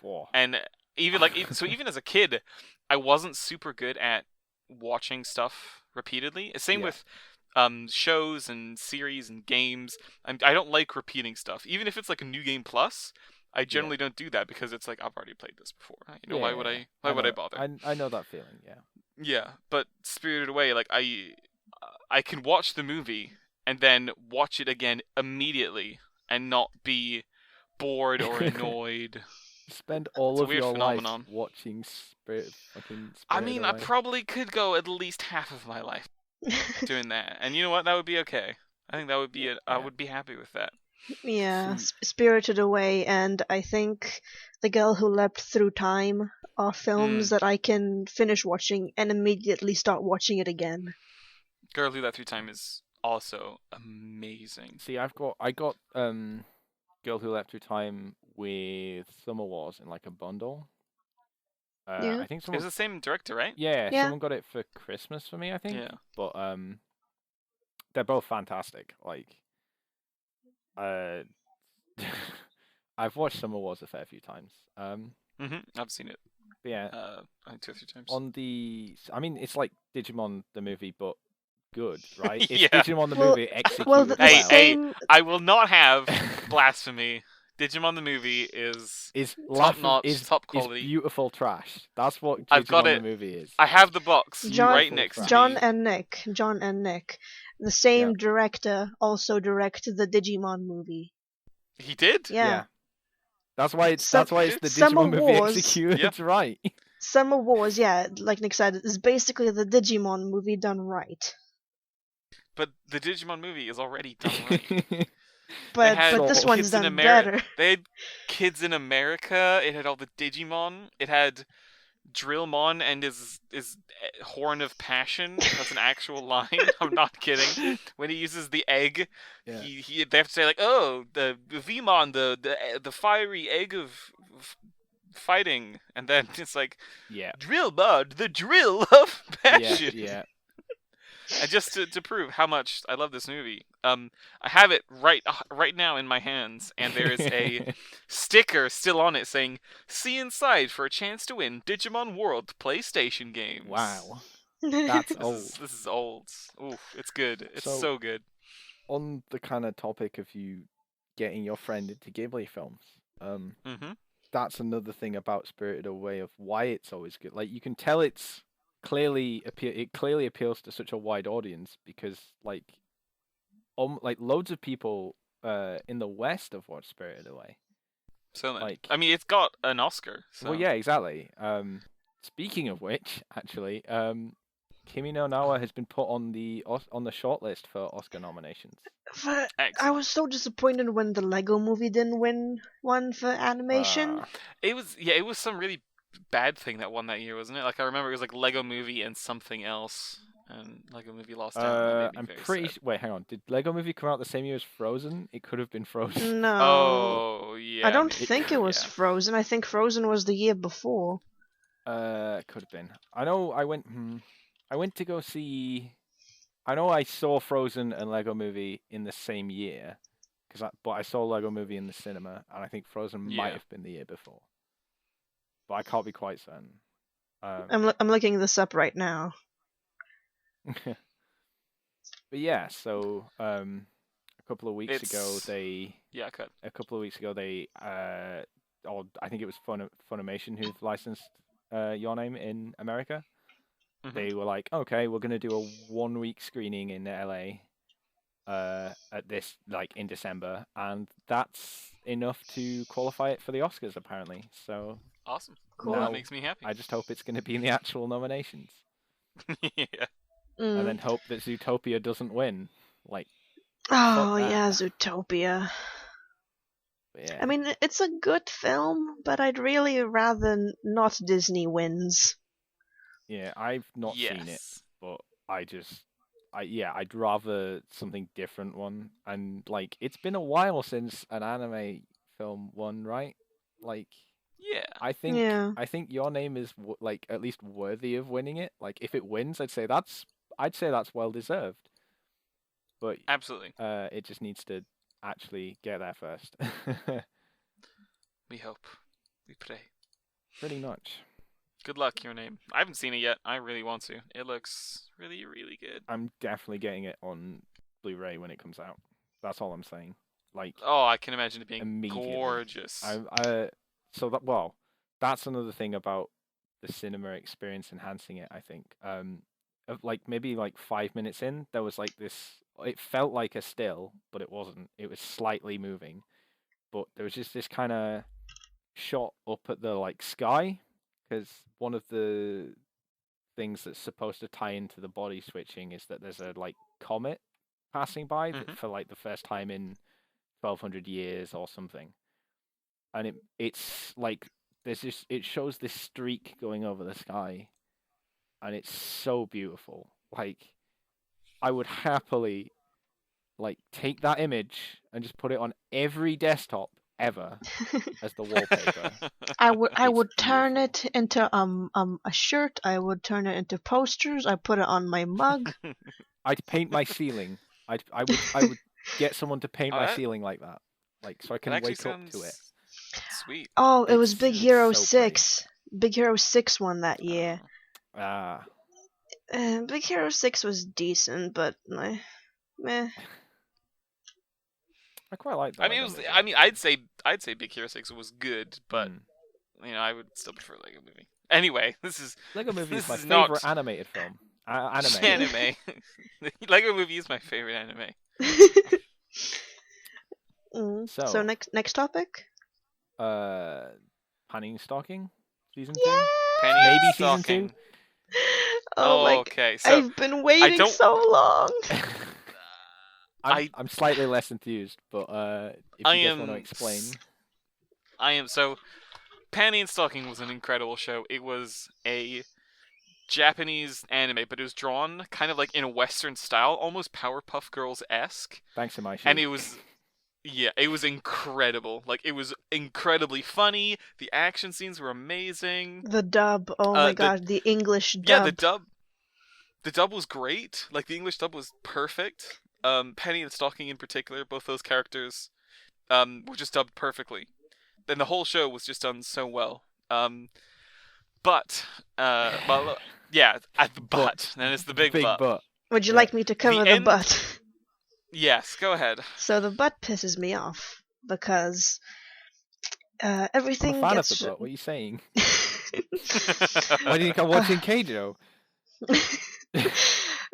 Whoa.
And even as a kid, I wasn't super good at watching stuff repeatedly. Same
Yeah.
with shows and series and games. I don't like repeating stuff, even if it's like a new game plus. I generally don't do that because it's like I've already played this before. Why would I? Why would I bother?
I know that feeling. Yeah.
Yeah, but Spirited Away, like I can watch the movie and then watch it again immediately and not be bored or annoyed.
Spend all
It's a
of
weird
your
phenomenon.
life watching Spirited
I mean, I
Away.
probably could go at least half of my life doing that, and you know what? That would be okay. I think that would be I would be happy with that.
Yeah,
See-
Spirited Away, and I think The Girl Who Leapt Through Time are films that I can finish watching and immediately start watching it again.
Girl Who That Through Time is also amazing.
See, I got Girl Who Left Through Time with Summer Wars in like a bundle.
Yeah.
I think
It was
someone
the same director, right?
yeah,
Yeah.
someone got it for Christmas for me, I think.
Yeah.
But they're both fantastic. Like uh I've watched Summer Wars a fair few times.
I've seen it.
But yeah,
I think 2 or 3 times.
I mean, it's like Digimon the movie, but good, right? It's
Yeah.
Digimon the
Well,
movie executed
well, the
well.
same.
I will not have blasphemy. Digimon the movie is
Is
top notch,
is
top
is
quality.
beautiful trash. That's what
I've got
Digimon
it.
the movie is.
I have the box
John-
right next to
John
me.
and Nick, the same director, also directed the Digimon movie.
He did?
Yeah.
That's why it's
Some-
the
Summer
Digimon movie
Wars-
executed
Yep.
right.
Summer Wars, yeah, like Nick said, is basically the Digimon movie done right.
But the Digimon movie is already done right.
But
had
this
kids
one's
in
done
Ameri-
better.
They had Kids in America. It had all the Digimon. It had Drillmon and his horn of passion. That's an actual line. I'm not kidding. When he uses the egg,
Yeah.
they have to say like, "Oh, the Vmon, the fiery egg of fighting," and then it's like,
Yeah.
Drillmon, the drill of
Yeah.
passion.
Yeah.
And just to prove how much I love this movie, I have it right now in my hands, and there is a sticker still on it saying, "See inside for a chance to win Digimon World PlayStation games."
Wow. That's old.
This is old. Oof, it's good. It's
So-
so good.
On the kind of topic of you getting your friend into Ghibli films,
Mm-hmm.
that's another thing about Spirited Away of why it's always good. Like you can tell it clearly appeals to such a wide audience because like loads of people in the West have watched Spirited Away.
So then,
Like-
I mean, it's got an Oscar. So.
Well, yeah, exactly. Speaking of which, actually, Kimi no Nawa has been put on the shortlist for Oscar nominations.
But I
Excellent.
was so disappointed when the Lego Movie didn't win one for animation.
It was some really bad thing that won that year, wasn't it? Like I remember it was like Lego Movie and something else, and Lego Movie lost out. And that made me
I'm
very
pretty.
sad.
Wait, hang on. Did Lego Movie come out the same year as Frozen? It could have been Frozen.
No,
Oh
I
yeah,
don't
maybe.
think it was
Yeah.
Frozen. I think Frozen was the year before.
Could have been. I know. I went. I went to go see. I know I saw Frozen and Lego Movie in the same year, but I saw Lego Movie in the cinema, and I think Frozen might
Yeah.
have been the year before, but I can't be quite certain.
I'm looking this up right now.
But yeah, so a couple of weeks ago
It's
they
yeah, cut.
or I think it was Funimation who've licensed Your Name in America.
Mhm.
They were like, okay, we're gonna do a 1 week screening in LA at this like in December, and that's enough to qualify it for the Oscars apparently. So
Awesome.
Cool.
Well,
now
that makes me happy.
I just hope it's gonna be in the actual nominations,
Yeah.
and
Mm.
then hope that Zootopia doesn't win. Like,
Oh
that.
yeah, Zootopia.
yeah.
I mean, it's a good film, but I'd really rather not Disney wins.
Yeah, I've not seen it,
Yes.
but I'd rather something different one. And like, it's been a while since an anime film won, right? Like,
Yeah.
Yeah.
I think Your Name is like at least worthy of winning it. Like, if it wins, I'd say that's well deserved. But
Absolutely.
it just needs to actually get there first.
We hope. We pray.
Pretty much.
Good luck, Your Name. I haven't seen it yet. I really want to. It looks really, really good.
I'm definitely getting it on Blu-ray when it comes out. That's all I'm saying. Like,
Oh, I can imagine it being
immediately.
gorgeous.
That's another thing about the cinema experience enhancing it. I think, like maybe like 5 minutes in, there was like this. It felt like a still, but it wasn't. It was slightly moving, but there was just this kind of shot up at the like sky, because one of the things that's supposed to tie into the body switching is that there's a like comet passing by
Mhm.
for like the first time in 1200 years or something, and it's like it shows this streak going over the sky, and it's so beautiful. Like, I would happily like take that image and just put it on every desktop ever as the wallpaper.
I
It's
would turn
beautiful.
it into a shirt. I would turn it into posters. I put it on my mug.
I'd paint my ceiling. I would get someone to paint
Oh,
my
that,
ceiling like that, like so I
that
can
actually
wake up to it.
sounds sweet.
Oh, it was
It's
Big Hero
so pretty.
6. Big Hero 6 won that year.
Ah,
Big Hero 6 was decent, but meh.
I quite like that.
I mean, it was. I mean, I'd say Big Hero 6 was good, but I would still prefer Lego Movie. Anyway, this is
Lego Movie is
this
my
is
favorite
not
animated film. Anime.
anime. Lego Movie is my favorite anime.
So next topic.
Panning Stalking season 2.
Yeah.
Penny
Maybe season
Stocking.
2.
Oh my!
Okay, so
I've been waiting so long.
I'm slightly less enthused, but if
I
you guys want to
am
explain.
I am so. Penny and Stocking was an incredible show. It was a Japanese anime, but it was drawn kind of like in a Western style, almost Powerpuff Girls esque,
Thanks to my
and it was. Yeah, it was incredible. Like, it was incredibly funny. The action scenes were amazing.
The dub. Oh my god, the English dub.
Yeah, the dub was great. Like, the English dub was perfect. Penny and Stocking in particular, both those characters, were just dubbed perfectly. Then the whole show was just done so well. Well, yeah, at the butt. Then it's the big butt.
Would you like me to cover the butt?
Yes, go ahead.
So the butt pisses me off because everything
I'm a fan
gets.
of the butt. What are you saying? Why do you think I'm watching Keijo?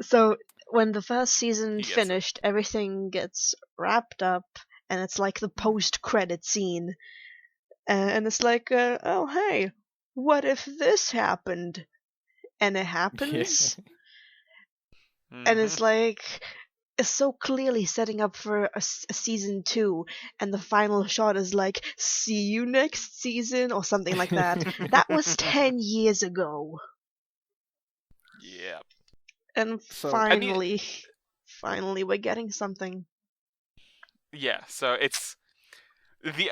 So when the first season
He gets
finished, everything gets wrapped up, and it's like the post-credit scene, and it's like, oh hey, what if this happened? And it happens. and
Hmm.
it's like it's so clearly setting up for a season 2, and the final shot is like, see you next season, or something like that. That was 10 years ago.
Yeah.
And
So
I mean,
finally we're getting something.
yeah. So it's the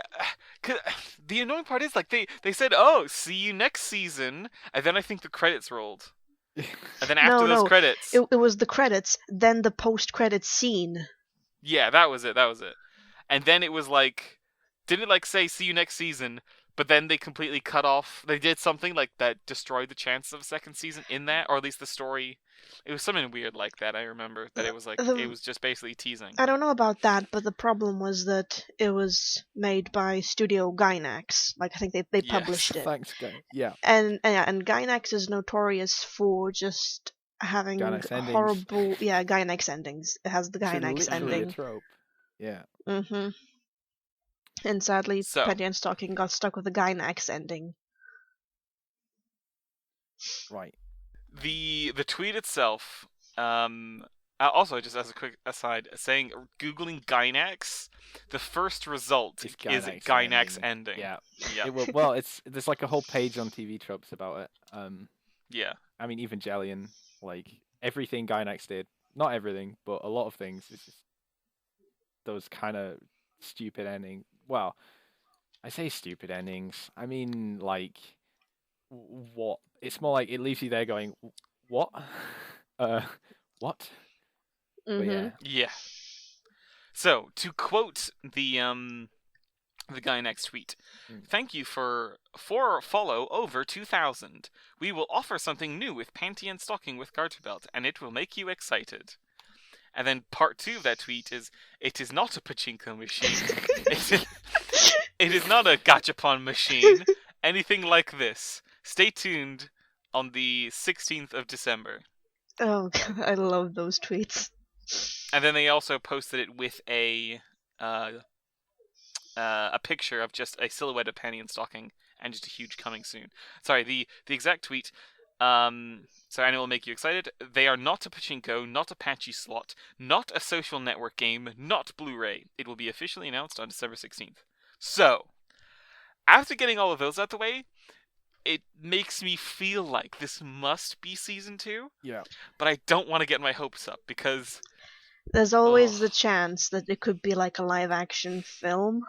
'cause the annoying part is like they said, "Oh, see you next season," and then I think the credits rolled, and then after
No,
those
no,
credits,
it was the credits, then the post-credits scene.
yeah, that was it. That was it. And then it was like, didn't it like say "see you next season"? But then they completely cut off. They did something like that destroyed the chances of a second season in that, or at least the story. It was something weird like that. I remember that
Uh,
it was like it
The
was just basically teasing.
I don't know about that, but the problem was that it was made by Studio Gainax. Like, I think they
Yes.
published it.
thanks, guy. Yeah,
And Gainax is notorious for just having
Gainax endings.
horrible, yeah, Gainax endings. It has the
It's
Gainax
literally a
ending.
trope. Yeah.
Hmm. And sadly,
So
Penny and Stocking got stuck with the Gainax ending.
Right.
the tweet itself, also just as a quick aside, saying googling Gynax, the first result
It's
is
Gainax
Gynax
ending.
ending.
Yeah.
Yep.
It will. Well, it's there's like a whole page on TV tropes about it.
Yeah.
I mean, Evangelion, like everything Gainax did. Not everything, but a lot of things. It's just those kind of stupid ending. Well, I say stupid endings. I mean, like, what? It's more like it leaves you there going, what? Uh, what? But
Hmm.
yeah,
Yeah. So to quote the Gynax tweet,
mm,
thank you for follow over 2,000. We will offer something new with panty and stocking with garter belt, and it will make you excited. And then part two of that tweet is, it is not a pachinko machine. It is not a gachapon machine. Anything like this. Stay tuned on the 16th of December.
Oh,
right.
God, I love those tweets.
And then they also posted it with uh, a picture of just a silhouette of Penny and Stocking and just a huge coming soon. Sorry, the exact tweet. So and it will make you excited. They are not a pachinko, not a patchy slot, not a social network game, not Blu-ray. It will be officially announced on December 16th. So, after getting all of those out the way, it makes me feel like this must be season 2,
Yeah.
but I don't want to get my hopes up because
There's
oh,
always the chance that it could be like a live action film.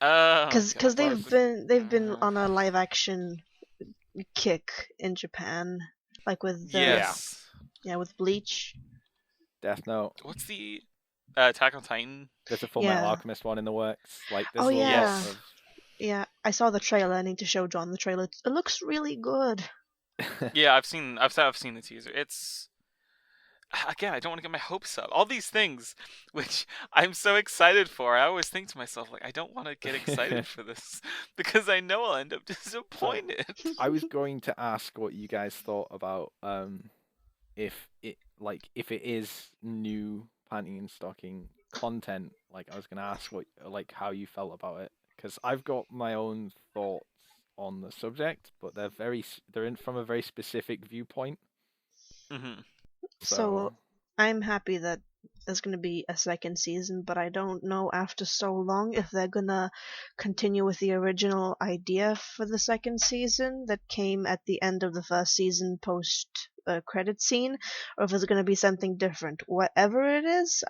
Cause
God, that
Well,
they've
would
been on a live action kick in Japan, like with
yeah.
yes.
with Bleach.
Death Note.
What's the Attack on Titan?
There's a Full Metal
Yeah.
Alchemist one in the works. Like,
Oh
there's a lot
yeah,
Yes.
of.
yeah. I saw the trailer. I need to show John the trailer. It looks really good.
Yeah, I've seen the teaser. It's again, I don't want to get my hopes up. All these things, which I'm so excited for, I always think to myself like, I don't want to get excited for this because I know I'll end up disappointed.
I was going to ask what you guys thought about if it is new panty and stocking content. Like, I was going to ask what like how you felt about it, because I've got my own thoughts on the subject, but they're in from a very specific viewpoint.
Hmm.
So
So
I'm happy that there's gonna be a second season, but I don't know after so long if they're gonna continue with the original idea for the second season that came at the end of the first season post credit scene, or if it's gonna be something different. Whatever it is,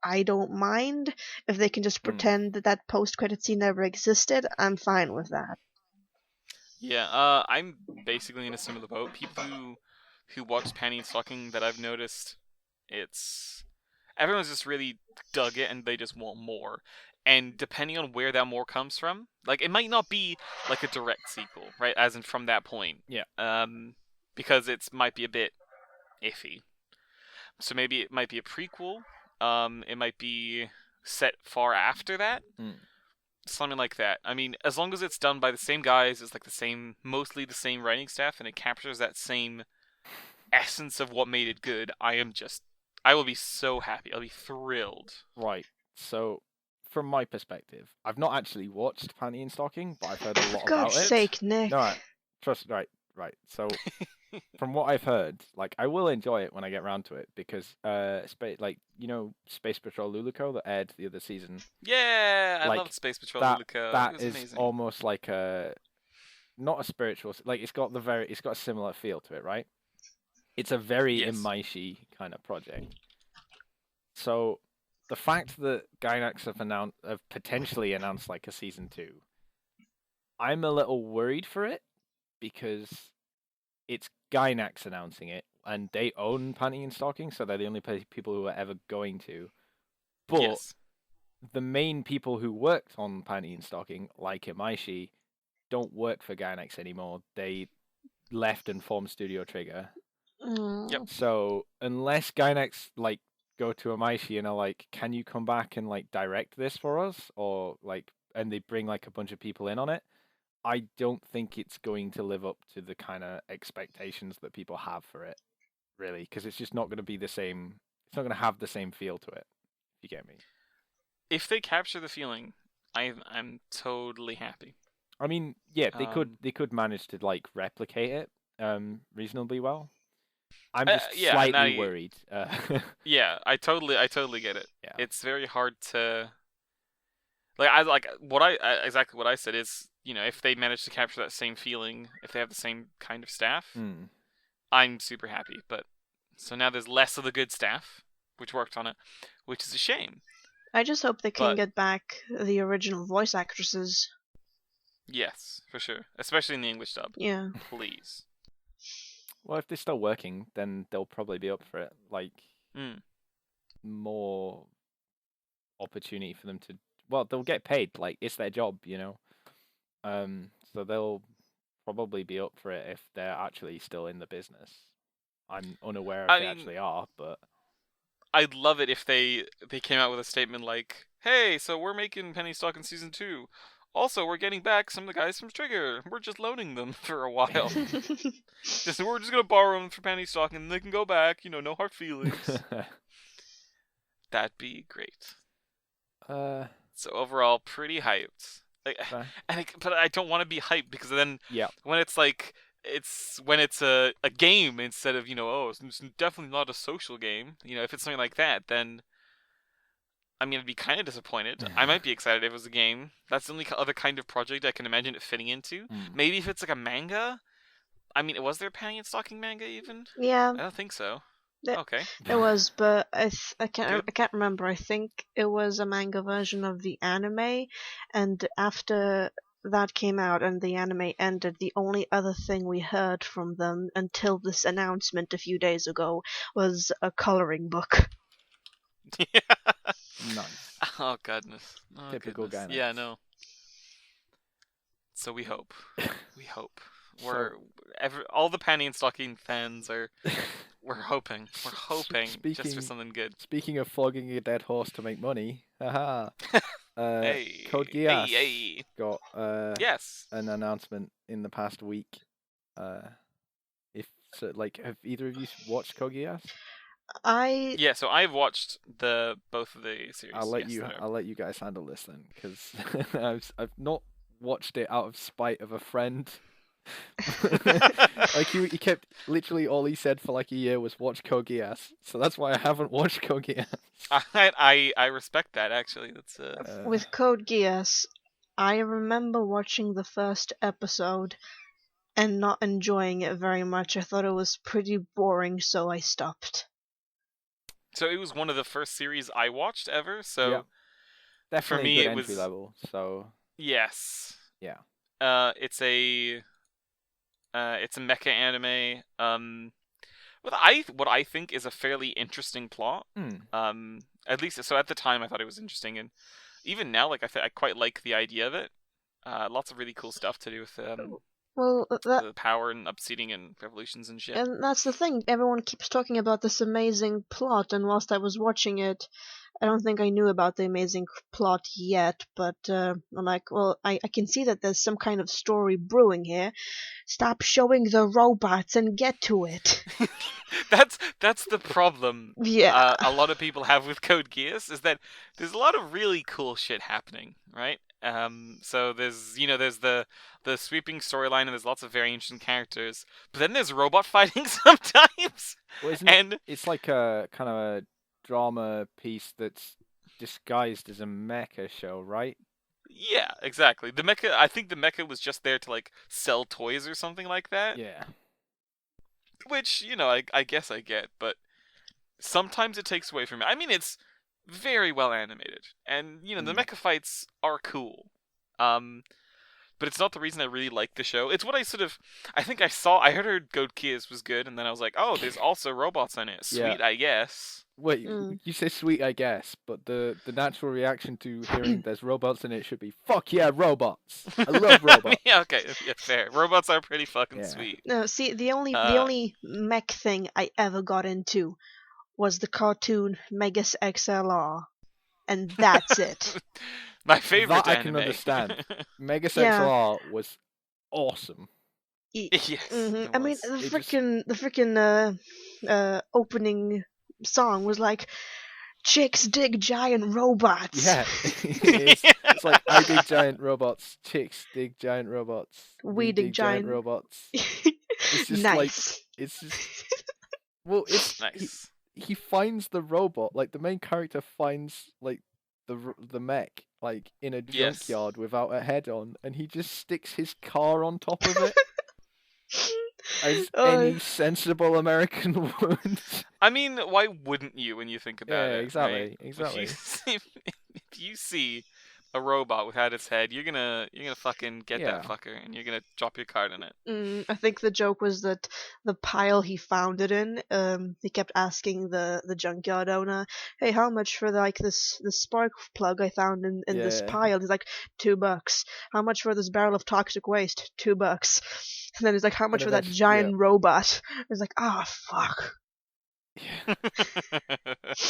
I don't mind. If they can just
mm,
pretend that that post credit scene never existed, I'm fine with that.
Yeah, I'm basically in a similar boat. People who watch Penny and Stocking that I've noticed, it's everyone's just really dug it and they just want more. And depending on where that more comes from, like it might not be like a direct sequel, right? As in from that point,
yeah.
because it's might be a bit iffy. So maybe it might be a prequel. It might be set far after that,
Mm.
something like that. I mean, as long as it's done by the same guys, it's like the same, mostly the same writing staff, and it captures that same essence of what made it good. I will be so happy. I'll be thrilled.
Right. So, from my perspective, I've not actually watched Panty and Stocking, but I've heard a
For
lot
God's
about it.
sake, Nick.
No, right. Trust. Right. Right. So, from what I've heard, like I will enjoy it when I get around to it because Space Patrol Luluco that aired the other season,
Yeah, I
like
loved Space Patrol
that
Luluco. It
that
was
is
amazing.
almost like a not a spiritual like it's got a similar feel to it, right? It's a very
Yes.
Imaishi kind of project. So the fact that Gainax have potentially announced like a season 2, I'm a little worried for it because it's Gainax announcing it, and they own Panty and Stocking, so they're the only people who are ever going to. But
Yes.
the main people who worked on Panty and Stocking, like Imaishi, don't work for Gainax anymore. They left and formed Studio Trigger.
Yep.
Mm.
So unless Gainax like go to Imaishi and are like, "Can you come back and like direct this for us?" or like, and they bring like a bunch of people in on it, I don't think it's going to live up to the kind of expectations that people have for it, really, because it's just not going to be the same. It's not going to have the same feel to it. If you get me.
If they capture the feeling, I'm totally happy.
I mean, yeah,
Um,
they could manage to like replicate it reasonably well. I'm just
yeah, and
slightly worried.
I totally get it.
Yeah.
It's very hard to like what exactly what I said is, if they manage to capture that same feeling, if they have the same kind of staff,
Mm.
I'm super happy. But so now there's less of the good staff, which worked on it, which is a shame.
I just hope they can
But
get back the original voice actresses.
yes, for sure, especially in the English dub,
Yeah.
please.
Well, if they're still working, then they'll probably be up for it. Like
Mm.
more opportunity for them to. Well, they'll get paid. Like it's their job, you know. So they'll probably be up for it if they're actually still in the business. I'm unaware if
I
they
mean,
actually are, but
I'd love it if they came out with a statement like, "Hey, so we're making Penny Stock in season 2. Also, we're getting back some of the guys from Trigger. We're just loaning them for a while. We're just gonna borrow them for Penny Stock, and they can go back. No hard feelings. That'd be great."
uh,
So overall, pretty hyped. Like,
uh,
but I don't want to be hyped because then
yeah.
when it's like when it's a game instead of it's definitely not a social game. If it's something like that, then I mean, I'd be kind of disappointed. I might be excited if it was a game. That's the only other kind of project I can imagine it fitting into.
Mm.
Maybe if it's like a manga. I mean, was there a Penny and Stocking manga even?
Yeah,
I don't think so.
there,
Okay,
there was, but
good.
I can't remember. I think it was a manga version of the anime, and after that came out and the anime ended, the only other thing we heard from them until this announcement a few days ago was a coloring book.
Nice.
Oh goodness. Oh
Typical
goodness.
Gainax.
Yeah, no. So we hope. We hope.
So,
All the Penny and Stocking fans are. We're hoping. We're hoping just for
speaking
something good.
speaking of flogging a dead horse to make money, haha.
Hey,
Code
hey,
Geass
hey.
got
Yes.
an announcement in the past week. If so, like, have either of you watched Code Geass?
I
Yeah. So I've watched the both of the series. Yes, that are.
I'll let you guys handle this then, because I've not watched it out of spite of a friend. Like he kept literally all he said for like a year was watch Code Geass, so that's why I haven't watched Code Geass.
I respect that actually. That's
with Code Geass, I remember watching the first episode and not enjoying it very much. I thought it was pretty boring, so I stopped.
so it was one of the first series I watched ever.
Yeah,
So for
definitely a
me,
good
it
entry
was
level. So
yes.
yeah.
It's a mecha anime. What I think is a fairly interesting plot.
Hmm.
At least so at the time I thought it was interesting, and even now, like I quite like the idea of it. Lots of really cool stuff to do with
Well, that
the power and upseating and revolutions and shit.
and that's the thing. Everyone keeps talking about this amazing plot, and whilst I was watching it, I don't think I knew about the amazing plot yet. But I'm like, well, I can see that there's some kind of story brewing here. Stop showing the robots and get to it.
That's the problem.
Yeah.
A lot of people have with Code Geass is that there's a lot of really cool shit happening, right? So there's the sweeping storyline, and there's lots of very interesting characters. But then there's robot fighting sometimes,
Well, isn't it?
and
It's like a kind of a drama piece that's disguised as a mecha show, right?
yeah, exactly. The mecha. I think the mecha was just there to like sell toys or something like that.
Yeah.
Which I guess I get, but sometimes it takes away from it. I mean, it's very well animated, and the mecha fights are cool. Um, but it's not the reason I really like the show. It's what I think I heard Code Geass was good, and then I was like, oh, there's also robots in it.
Yeah.
Sweet, I guess.
Wait,
Mm.
you say sweet, I guess, but the natural reaction to hearing there's robots in it should be fuck yeah, robots. I love robots.
Yeah, okay, yeah, fair. Robots are pretty fucking
Yeah.
sweet.
No, see, the
Uh,
only mech thing I ever got into was the cartoon Megas XLR, and that's it.
My favorite
That I
anime.
can understand. Mega
Yeah.
XLR was awesome.
Yes. it
I mean,
was.
the
It just-
freaking opening song was like, "Chicks dig giant robots."
Yeah. It's like I dig giant robots, chicks dig giant robots,
We dig giant-
robots. It's just like
Nice.
it's just well, it's
Nice.
he finds the robot, like the main character finds like the mech like in a
Yes.
junkyard without a head on, and he just sticks his car on top of it as
Oh.
any sensible American would.
I mean, why wouldn't you when you think about
Yeah,
it?
exactly,
right?
exactly.
If you see a robot without its head, you're gonna fucking get
Yeah.
that fucker, and you're gonna drop your card in it.
I think the joke was that the pile he found it in, he kept asking the junkyard owner, "Hey, how much for like this spark plug I found in this
Yeah.
pile?" He's like, $2. How much for this barrel of toxic waste? $2. And then he's like, "How much for that
eventually-
giant robot?" It's like, "Ah, fuck."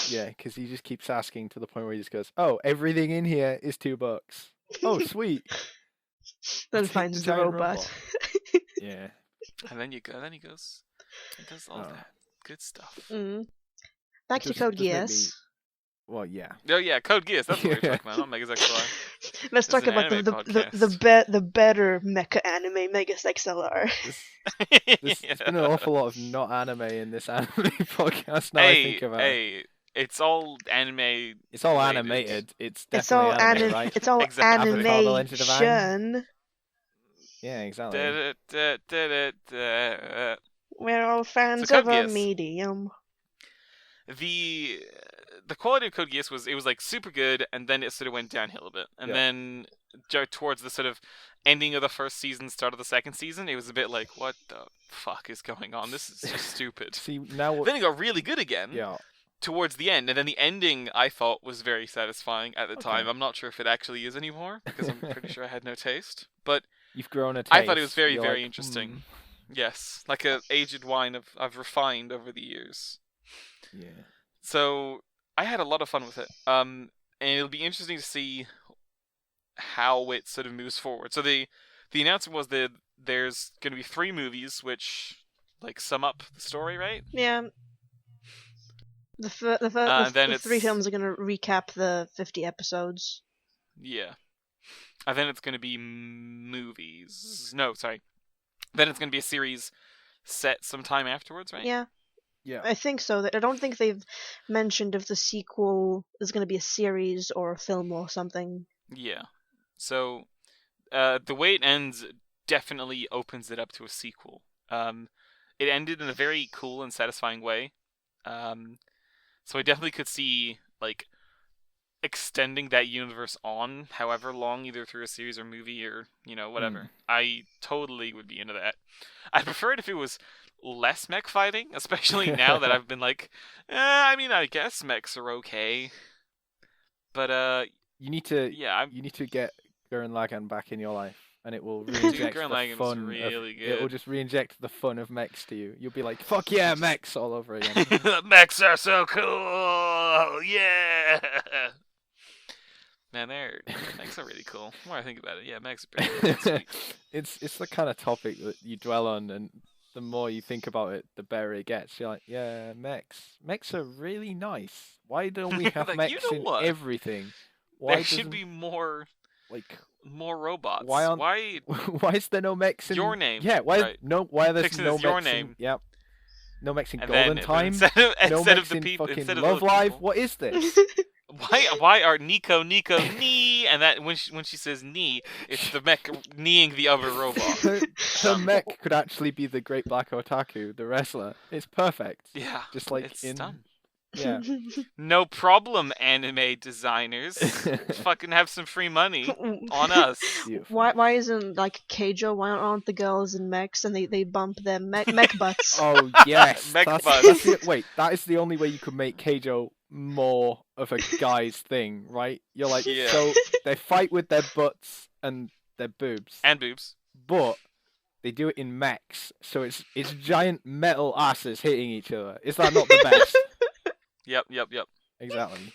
Yeah, because he just keeps asking to the point where he just goes, "Oh, everything in here is $2. Oh, sweet."
Then
Take
finds
the
the
giant
robot.
Yeah.
And then he goes and does all
Oh.
that good stuff.
Back to
Does-
Code
does make
Geass.
me- Well, yeah.
Oh yeah, Code Geass. That's what we were
Yeah.
talking about. Not Megas XLR.
Let's
This is
talk
an
about
anime
the
podcast.
the better mecha anime, Megas XLR.
There's been an awful lot of not anime in this anime podcast now I
Hey,
think about it.
hey, it's all anime.
It's all
related.
animated. It's
It's all
definitely anime, right?
It's all
Exactly.
Avatar: The Legend of Aang.
animation.
Yeah, exactly.
Da-da-da-da-da-da.
We're all fans
So Code
of a
Geass.
medium.
The quality of Code Geass was like super good, and then it sort of went downhill a bit, and
Yeah.
then towards the sort of ending of the first season, start of the second season, it was a bit like, what the fuck is going on? This is just stupid.
See, now what...
Then it got really good again
Yeah.
towards the end, and then the ending I thought was very satisfying at the time.
Okay.
I'm not sure if it actually is anymore because I'm pretty sure I had no taste, but
You've grown a taste.
I thought it was very,
You're
very
like,
interesting. Yes, like a aged wine I've refined over the years.
Yeah.
So I had a lot of fun with it. And it'll be interesting to see how it sort of moves forward. So the announcement was that there's going to be 3 movies, which like sum up the story, right?
Yeah.
then
The 3
it's-
films are gonna recap the 50 episodes.
Yeah. And then it's going to be movies. No, sorry. Then it's going to be a series set sometime afterwards, right?
Yeah,
Yeah.
I think so. I don't think they've mentioned if the sequel is gonna be a series or a film or something.
Yeah. So the way it ends definitely opens it up to a sequel. It ended in a very cool and satisfying way. So I definitely could see like extending that universe on however long, either through a series or movie or whatever. I totally would be into that. I'd prefer it if it was less mech fighting, especially now that I've been like, I mean, I guess mechs are okay, but
You need to
yeah,
you need to get Gurren Lagann back in your life, and it will
Dude,
re-inject
Gurren
the
Lagann's
fun.
really
It will
good.
just re-inject the fun of mechs to you. You'll be like, "Fuck yeah, mechs!" all over again.
Mechs are so cool, yeah. Man, mechs are really cool. The more I think about it, yeah, mechs are pretty sweet.
It's the kind of topic that you dwell on, and the more you think about it, the better it gets. You're like, yeah, mechs are really nice. Why don't we have
Like,
mechs
you know
in
what?
everything? Why
There should
doesn't-
be more
Like,
More robots.
why aren't
Why
why is there no mechs in
Your Name?
Yeah,
Right.
why are there
Fixing
no
this Your
mechs in
Name.
Yep. No mechs in
And
Golden
then
Time?
instead of
No
instead of
mechs
the
in
people
fucking
instead of
Love
those
Live?
people.
What is this?
Why are Nico knee and that when she says knee, it's the mech kneeing the other robot.
Her
Done.
mech could actually be the Great Black Otaku, the wrestler. It's perfect.
Yeah,
Just like
it's
in
done.
Yeah.
No problem, anime designers. Fucking have some free money on us.
Beautiful.
Why isn't like Keijo? Why aren't the girls in mechs and they bump their mech butts?
Oh yes,
Mech
that's
butts.
wait. That is the only way you could make Keijo more of a guy's thing, right? You're like,
Yeah.
so they fight with their butts and their boobs,
And boobs.
but they do it in mechs, so it's giant metal asses hitting each other. Is that not the best?
Yep.
Exactly.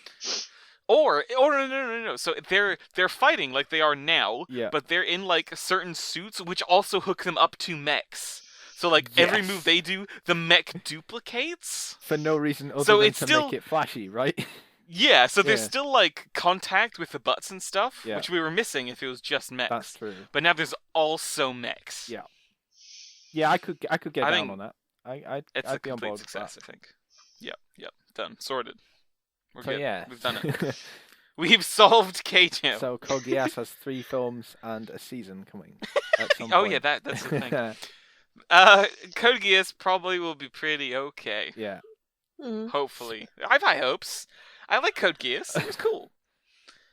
Or no. So they're fighting like they are now,
Yeah.
but they're in like certain suits which also hook them up to mechs. So like every
Yes.
move they do, the mech duplicates.
For no reason other
So
than
it's
to
still-
make it flashy, right?
Yeah, so there's
Yeah.
still like contact with the butts and stuff,
Yeah.
which we were missing if it was just mechs.
That's true.
But now there's also mechs.
Yeah. Yeah, I could get
I
down
think
on that.
It's
I'd
a
be on
complete
board
success,
with
I think. Yep. Done. Sorted. We're
that. So
good.
yeah,
We've done it. We've solved K-Jam.
So Code Geass has 3 films and a season coming. At some
Oh
point.
yeah, that's the thing. Code Geass probably will be pretty okay.
Yeah.
Mm.
Hopefully. I have high hopes. I like Code Geass. It was cool.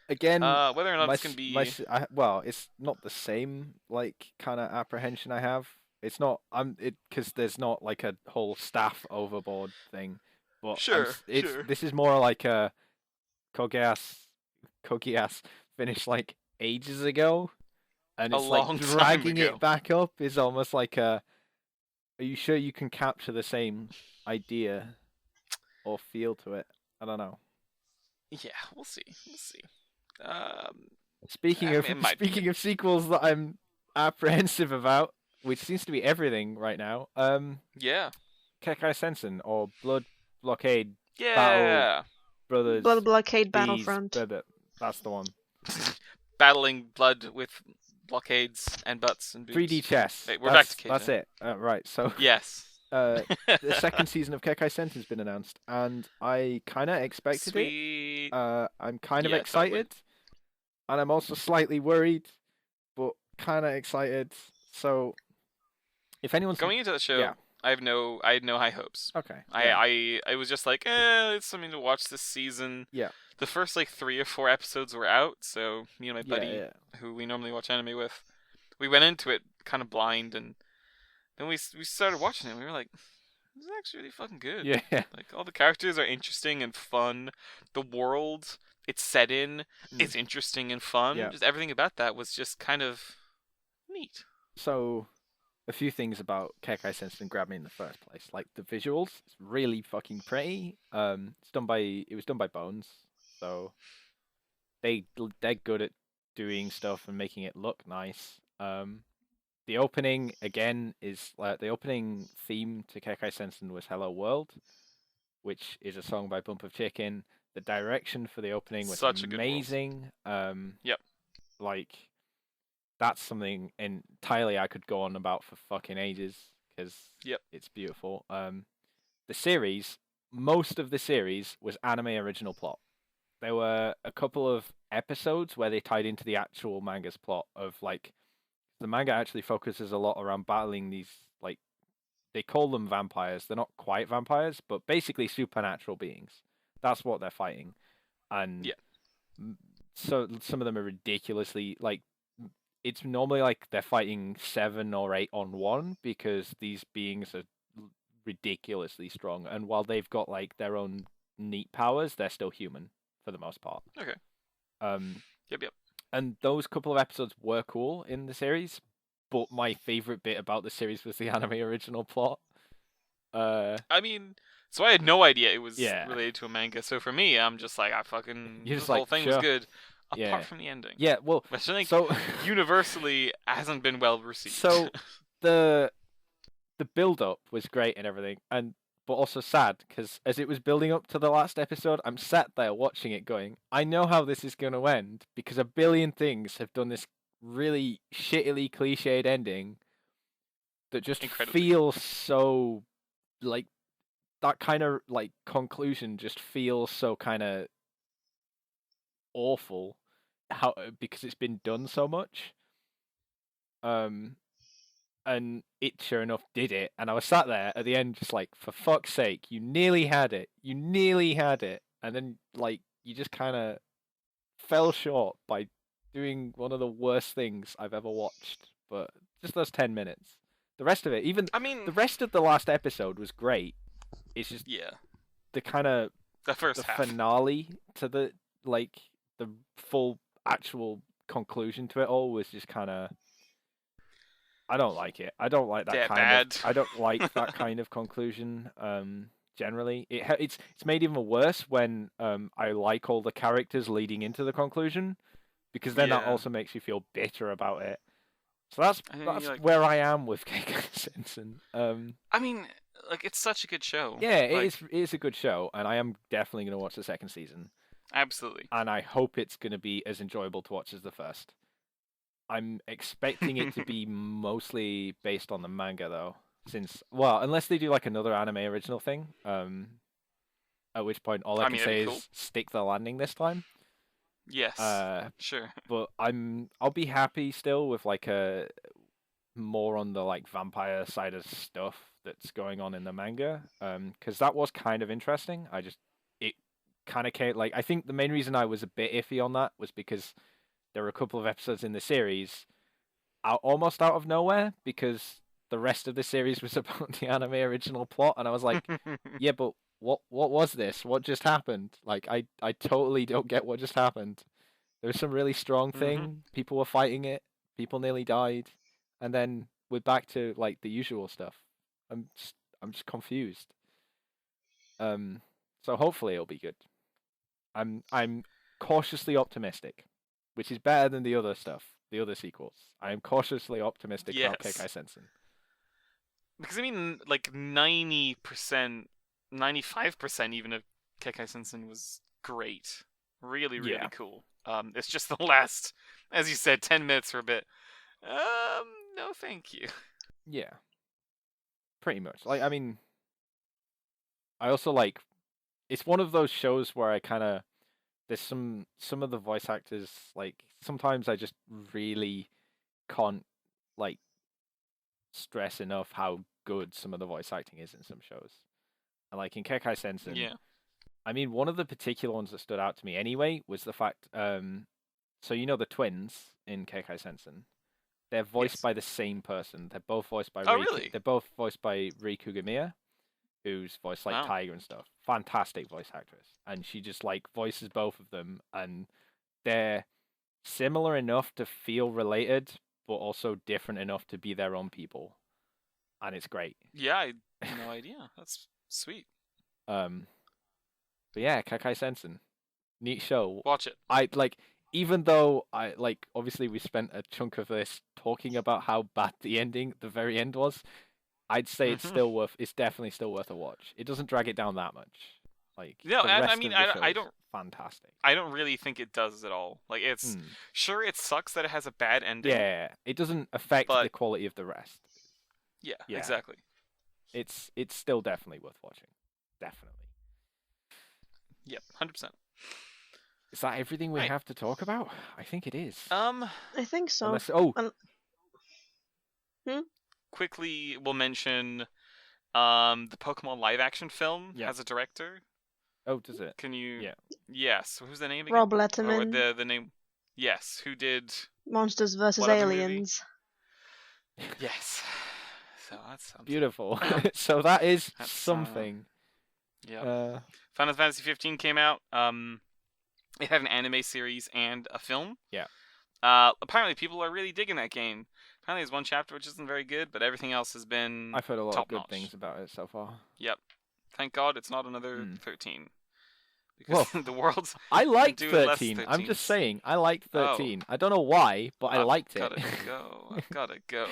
Again,
Whether or not
my,
it's going to be...
well, it's not the same like kind of apprehension I have. It's not because there's not like a whole staff overboard thing. But
Sure.
This is more like a Code Geass finished like ages ago, and
A
it's like
long time
dragging
ago.
it back up is almost like a. Are you sure you can capture the same idea or feel to it? I don't know.
Yeah, we'll see.
Speaking
I
of
mean, it might be.
speaking of sequels that I'm apprehensive about, which seems to be everything right now.
Yeah.
Kekai Sensen or Blood Blockade
Yeah.
Brothers.
Blood Blockade
Bees,
Battlefront.
That's the one.
Battling blood with blockades and butts and boobs.
3D chess.
Wait, we're back to
That's
Keijin.
it. Right. So
Yes.
the second season of Kekai Sensen's been announced, and I kind of expected it.
Sweet.
I'm kind of
Yeah, totally.
excited, and I'm also slightly worried, but kind of excited. So, if anyone's
Going into the show,
yeah.
I had no high hopes.
Okay, yeah.
I was just like, it's something to watch this season.
Yeah.
The first like 3 or 4 episodes were out, so me and my buddy,
yeah.
who we normally watch anime with, we went into it kind of blind, and then we started watching it. And we were like, this is actually really fucking good.
Yeah.
Like all the characters are interesting and fun. The world it's set in is interesting and fun.
Yeah.
Just everything about that was just kind of neat.
So, a few things about Kekai Sensen grabbed me in the first place. Like the visuals, it's really fucking pretty. It was done by Bones, so they're good at doing stuff and making it look nice. The opening again is like the opening theme to Kekai Sensen was "Hello World," which is a song by Bump of Chicken. The direction for the opening was
Such a good world.
amazing.
Yep.
Like that's something entirely I could go on about for fucking ages because
Yep.
it's beautiful. The series, most of the series was anime original plot. There were a couple of episodes where they tied into the actual manga's plot of like the manga actually focuses a lot around battling these like they call them vampires. They're not quite vampires, but basically supernatural beings. That's what they're fighting. And
Yeah.
so some of them are ridiculously like it's normally like they're fighting 7 or 8 on 1 because these beings are ridiculously strong, and while they've got like their own neat powers, they're still human for the most part.
Okay. Yep.
And those couple of episodes were cool in the series, but my favorite bit about the series was the anime original plot.
I mean, so I had no idea it was
Yeah.
related to a manga. So for me, I'm just like,
You're
this
just
whole
like,
thing
sure.
was good, apart
Yeah.
from the ending.
Yeah, well,
Which I think
so
universally hasn't been well received.
so the build up was great and everything, and but also sad because as it was building up to the last episode, I'm sat there watching it going, I know how this is going to end because a billion things have done this really shittily cliched ending that just
Incredibly.
feels so like that kind of like conclusion just feels so kind of awful how because it's been done so much. Um and it sure enough did it. And I was sat there at the end, just like, for fuck's sake, you nearly had it. You nearly had it. And then, like, you just kind of fell short by doing one of the worst things I've ever watched. But just those 10 minutes. The rest of it, even
I mean,
the rest of the last episode was great. It's just
yeah,
the kind of
the first
the
half.
finale to the, like, the full actual conclusion to it all was just kind of. I don't like it. I don't like that
That
kind
bad.
of. I don't like that kind of conclusion. Generally, it's made even worse when I like all the characters leading into the conclusion, because then that
Yeah.
also makes you feel bitter about it. So that's
I mean,
that's
like,
where I am with Keiko Simpson.
I mean, like it's such a good show.
Yeah, it
like,
is. It is a good show, and I am definitely going to watch the second season.
Absolutely.
And I hope it's going to be as enjoyable to watch as the first. I'm expecting it to be mostly based on the manga though, since unless they do like another anime original thing, at which point all I can
mean,
say
that'd be
is stick the landing this time.
Yes.
Uh,
Sure.
but I'll be happy still with like a more on the like vampire side of stuff that's going on in the manga, because that was kind of interesting. It kind of came like I think the main reason I was a bit iffy on that was because there were a couple of episodes in the series almost out of nowhere because the rest of the series was about the anime original plot, and I was like, yeah, but what was this? What just happened? Like I totally don't get what just happened. There was some really strong
Mhm.
thing. People were fighting it. People nearly died, and then we're back to like the usual stuff. I'm just confused. So hopefully it'll be good. I'm cautiously optimistic, which is better than the other stuff, the other sequels. I am cautiously optimistic about Kekai
Yes.
Sensen.
Because I mean, like 90%, 95% even of Kekai Sensen was great. Really, really
Yeah,
cool. It's just the last, as you said, 10 minutes for a bit. No, thank you.
yeah, pretty much. Like, I mean, I also like. It's one of those shows where I kind of there's some of the voice actors like sometimes I just really can't like stress enough how good some of the voice acting is in some shows. And like in Kekai Sensen,
Yeah.
I mean, one of the particular ones that stood out to me anyway was the fact, so you know the twins in Kekai Sensen, they're voiced
Yes.
by the same person. They're both voiced by
Oh, really?
They're both voiced by Ri Kugamiya, who's voiced like
Wow.
Tiger and stuff. Fantastic voice actress, and she just like voices both of them, and they're similar enough to feel related, but also different enough to be their own people, and it's great.
Yeah, I had no idea. That's sweet.
Um, but yeah, Kekai Sensen, neat show.
Watch it.
I like even though I like obviously we spent a chunk of this talking about how bad the very end was. I'd say
Hmm.
it's definitely still worth a watch. It doesn't drag it down that much. Like
No,
the
I
rest
mean,
of the show
I
is
don't.
fantastic.
I don't really think it does at all. Like, it's
Mm.
sure it sucks that it has a bad ending.
Yeah, it doesn't affect the
But
quality of the rest.
yeah,
Yeah,
exactly.
it's still definitely worth watching. Definitely.
Yep, 100%.
Is that everything we
Right.
have to talk about? I think it is.
I think so.
Unless
Quickly, we'll mention the Pokemon live action film
Yeah.
has a director.
does it?
Can you?
Yeah.
Yes. Who's the name again?
Rob
Or
Letterman,
the name? Yes. Who did?
Monsters vs.
What other movie?
Aliens.
Yes. So that's something.
Beautiful. So that is
That's,
something.
Yeah. Final Fantasy 15 came out. It had an anime series and a film.
Yeah.
Apparently, people are really digging that game. Apparently, there's one chapter which isn't very good, but everything else has been
I've heard a lot of
top
good
notch.
things about it so far.
Yep. Thank God it's not another
Mm.
13. Because the world's
I liked
do with less
13. I'm just
13s.
saying, I liked
Oh.
13. I don't know why, but I liked it.
Gotta go. I've gotta go.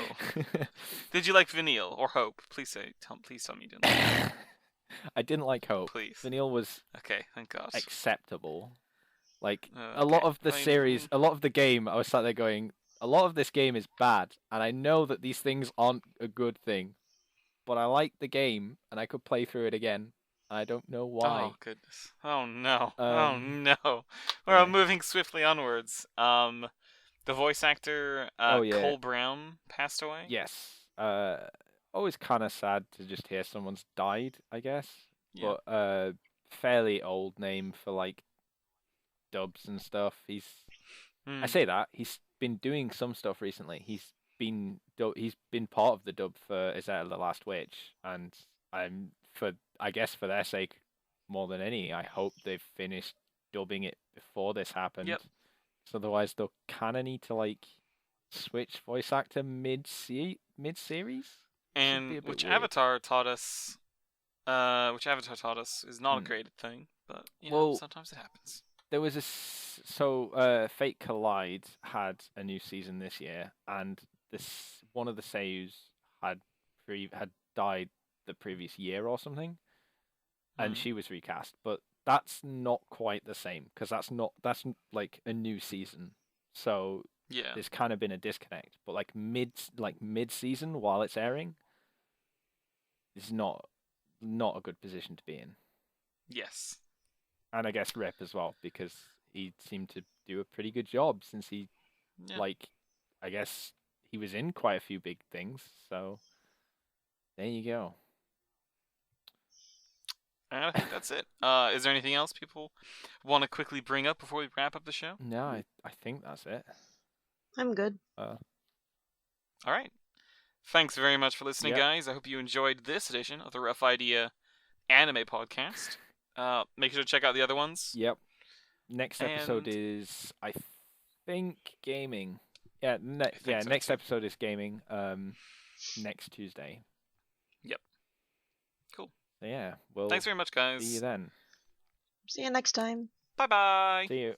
Did you like Vanille or Hope? Please tell me you didn't. Like
I didn't like Hope.
Please.
Vanille was
Okay, thank God.
acceptable. Like a
Okay.
lot of the series, a lot of the game, I was sat there going, a lot of this game is bad, and I know that these things aren't a good thing, but I like the game, and I could play through it again. I don't know
Oh
why.
goodness. Oh no. Oh
Um,
no. We're
yeah.
moving swiftly onwards. The voice actor
Oh yeah.
Cole Brown passed away.
Yes. Always kind of sad to just hear someone's died, I guess.
Yeah.
But fairly old name for like dubs and stuff. I
Hmm.
say that he's been doing some stuff recently. He's been part of the dub for Is That the Last Witch, and I guess for their sake more than any, I hope they've finished dubbing it before this happened.
Yep.
So otherwise they'll kind of need to like switch voice actor mid series, which would be
And
a bit weird.
which Avatar taught us is not a
Hmm.
created thing, but
Well,
sometimes it happens.
there was Fate Collide had a new season this year, and this one of the Seiyus had had died the previous year or something, and
Hmm.
she was recast. But that's not quite the same because that's like a new season, so
Yeah.
there's kind of been a disconnect. But like mid season while it's airing is not a good position to be in.
Yes.
And I guess Rip as well because he seemed to do a pretty good job since he
Yeah.
like I guess he was in quite a few big things. So there you go.
And I think that's it. Is there anything else people want to quickly bring up before we wrap up the show?
No, I think that's it.
I'm good.
Uh,
All right. Thanks very much for listening,
Yep.
guys. I hope you enjoyed this edition of the Rough Idea Anime Podcast. Make sure to check out the other ones.
Yep. Next episode
And
is I think gaming. Yeah,
I think so
next
too.
episode is gaming. Next Tuesday.
Yep. Cool.
So yeah, we'll
Thanks very much,
see you
guys.
then.
See you next time.
Bye bye.
See you.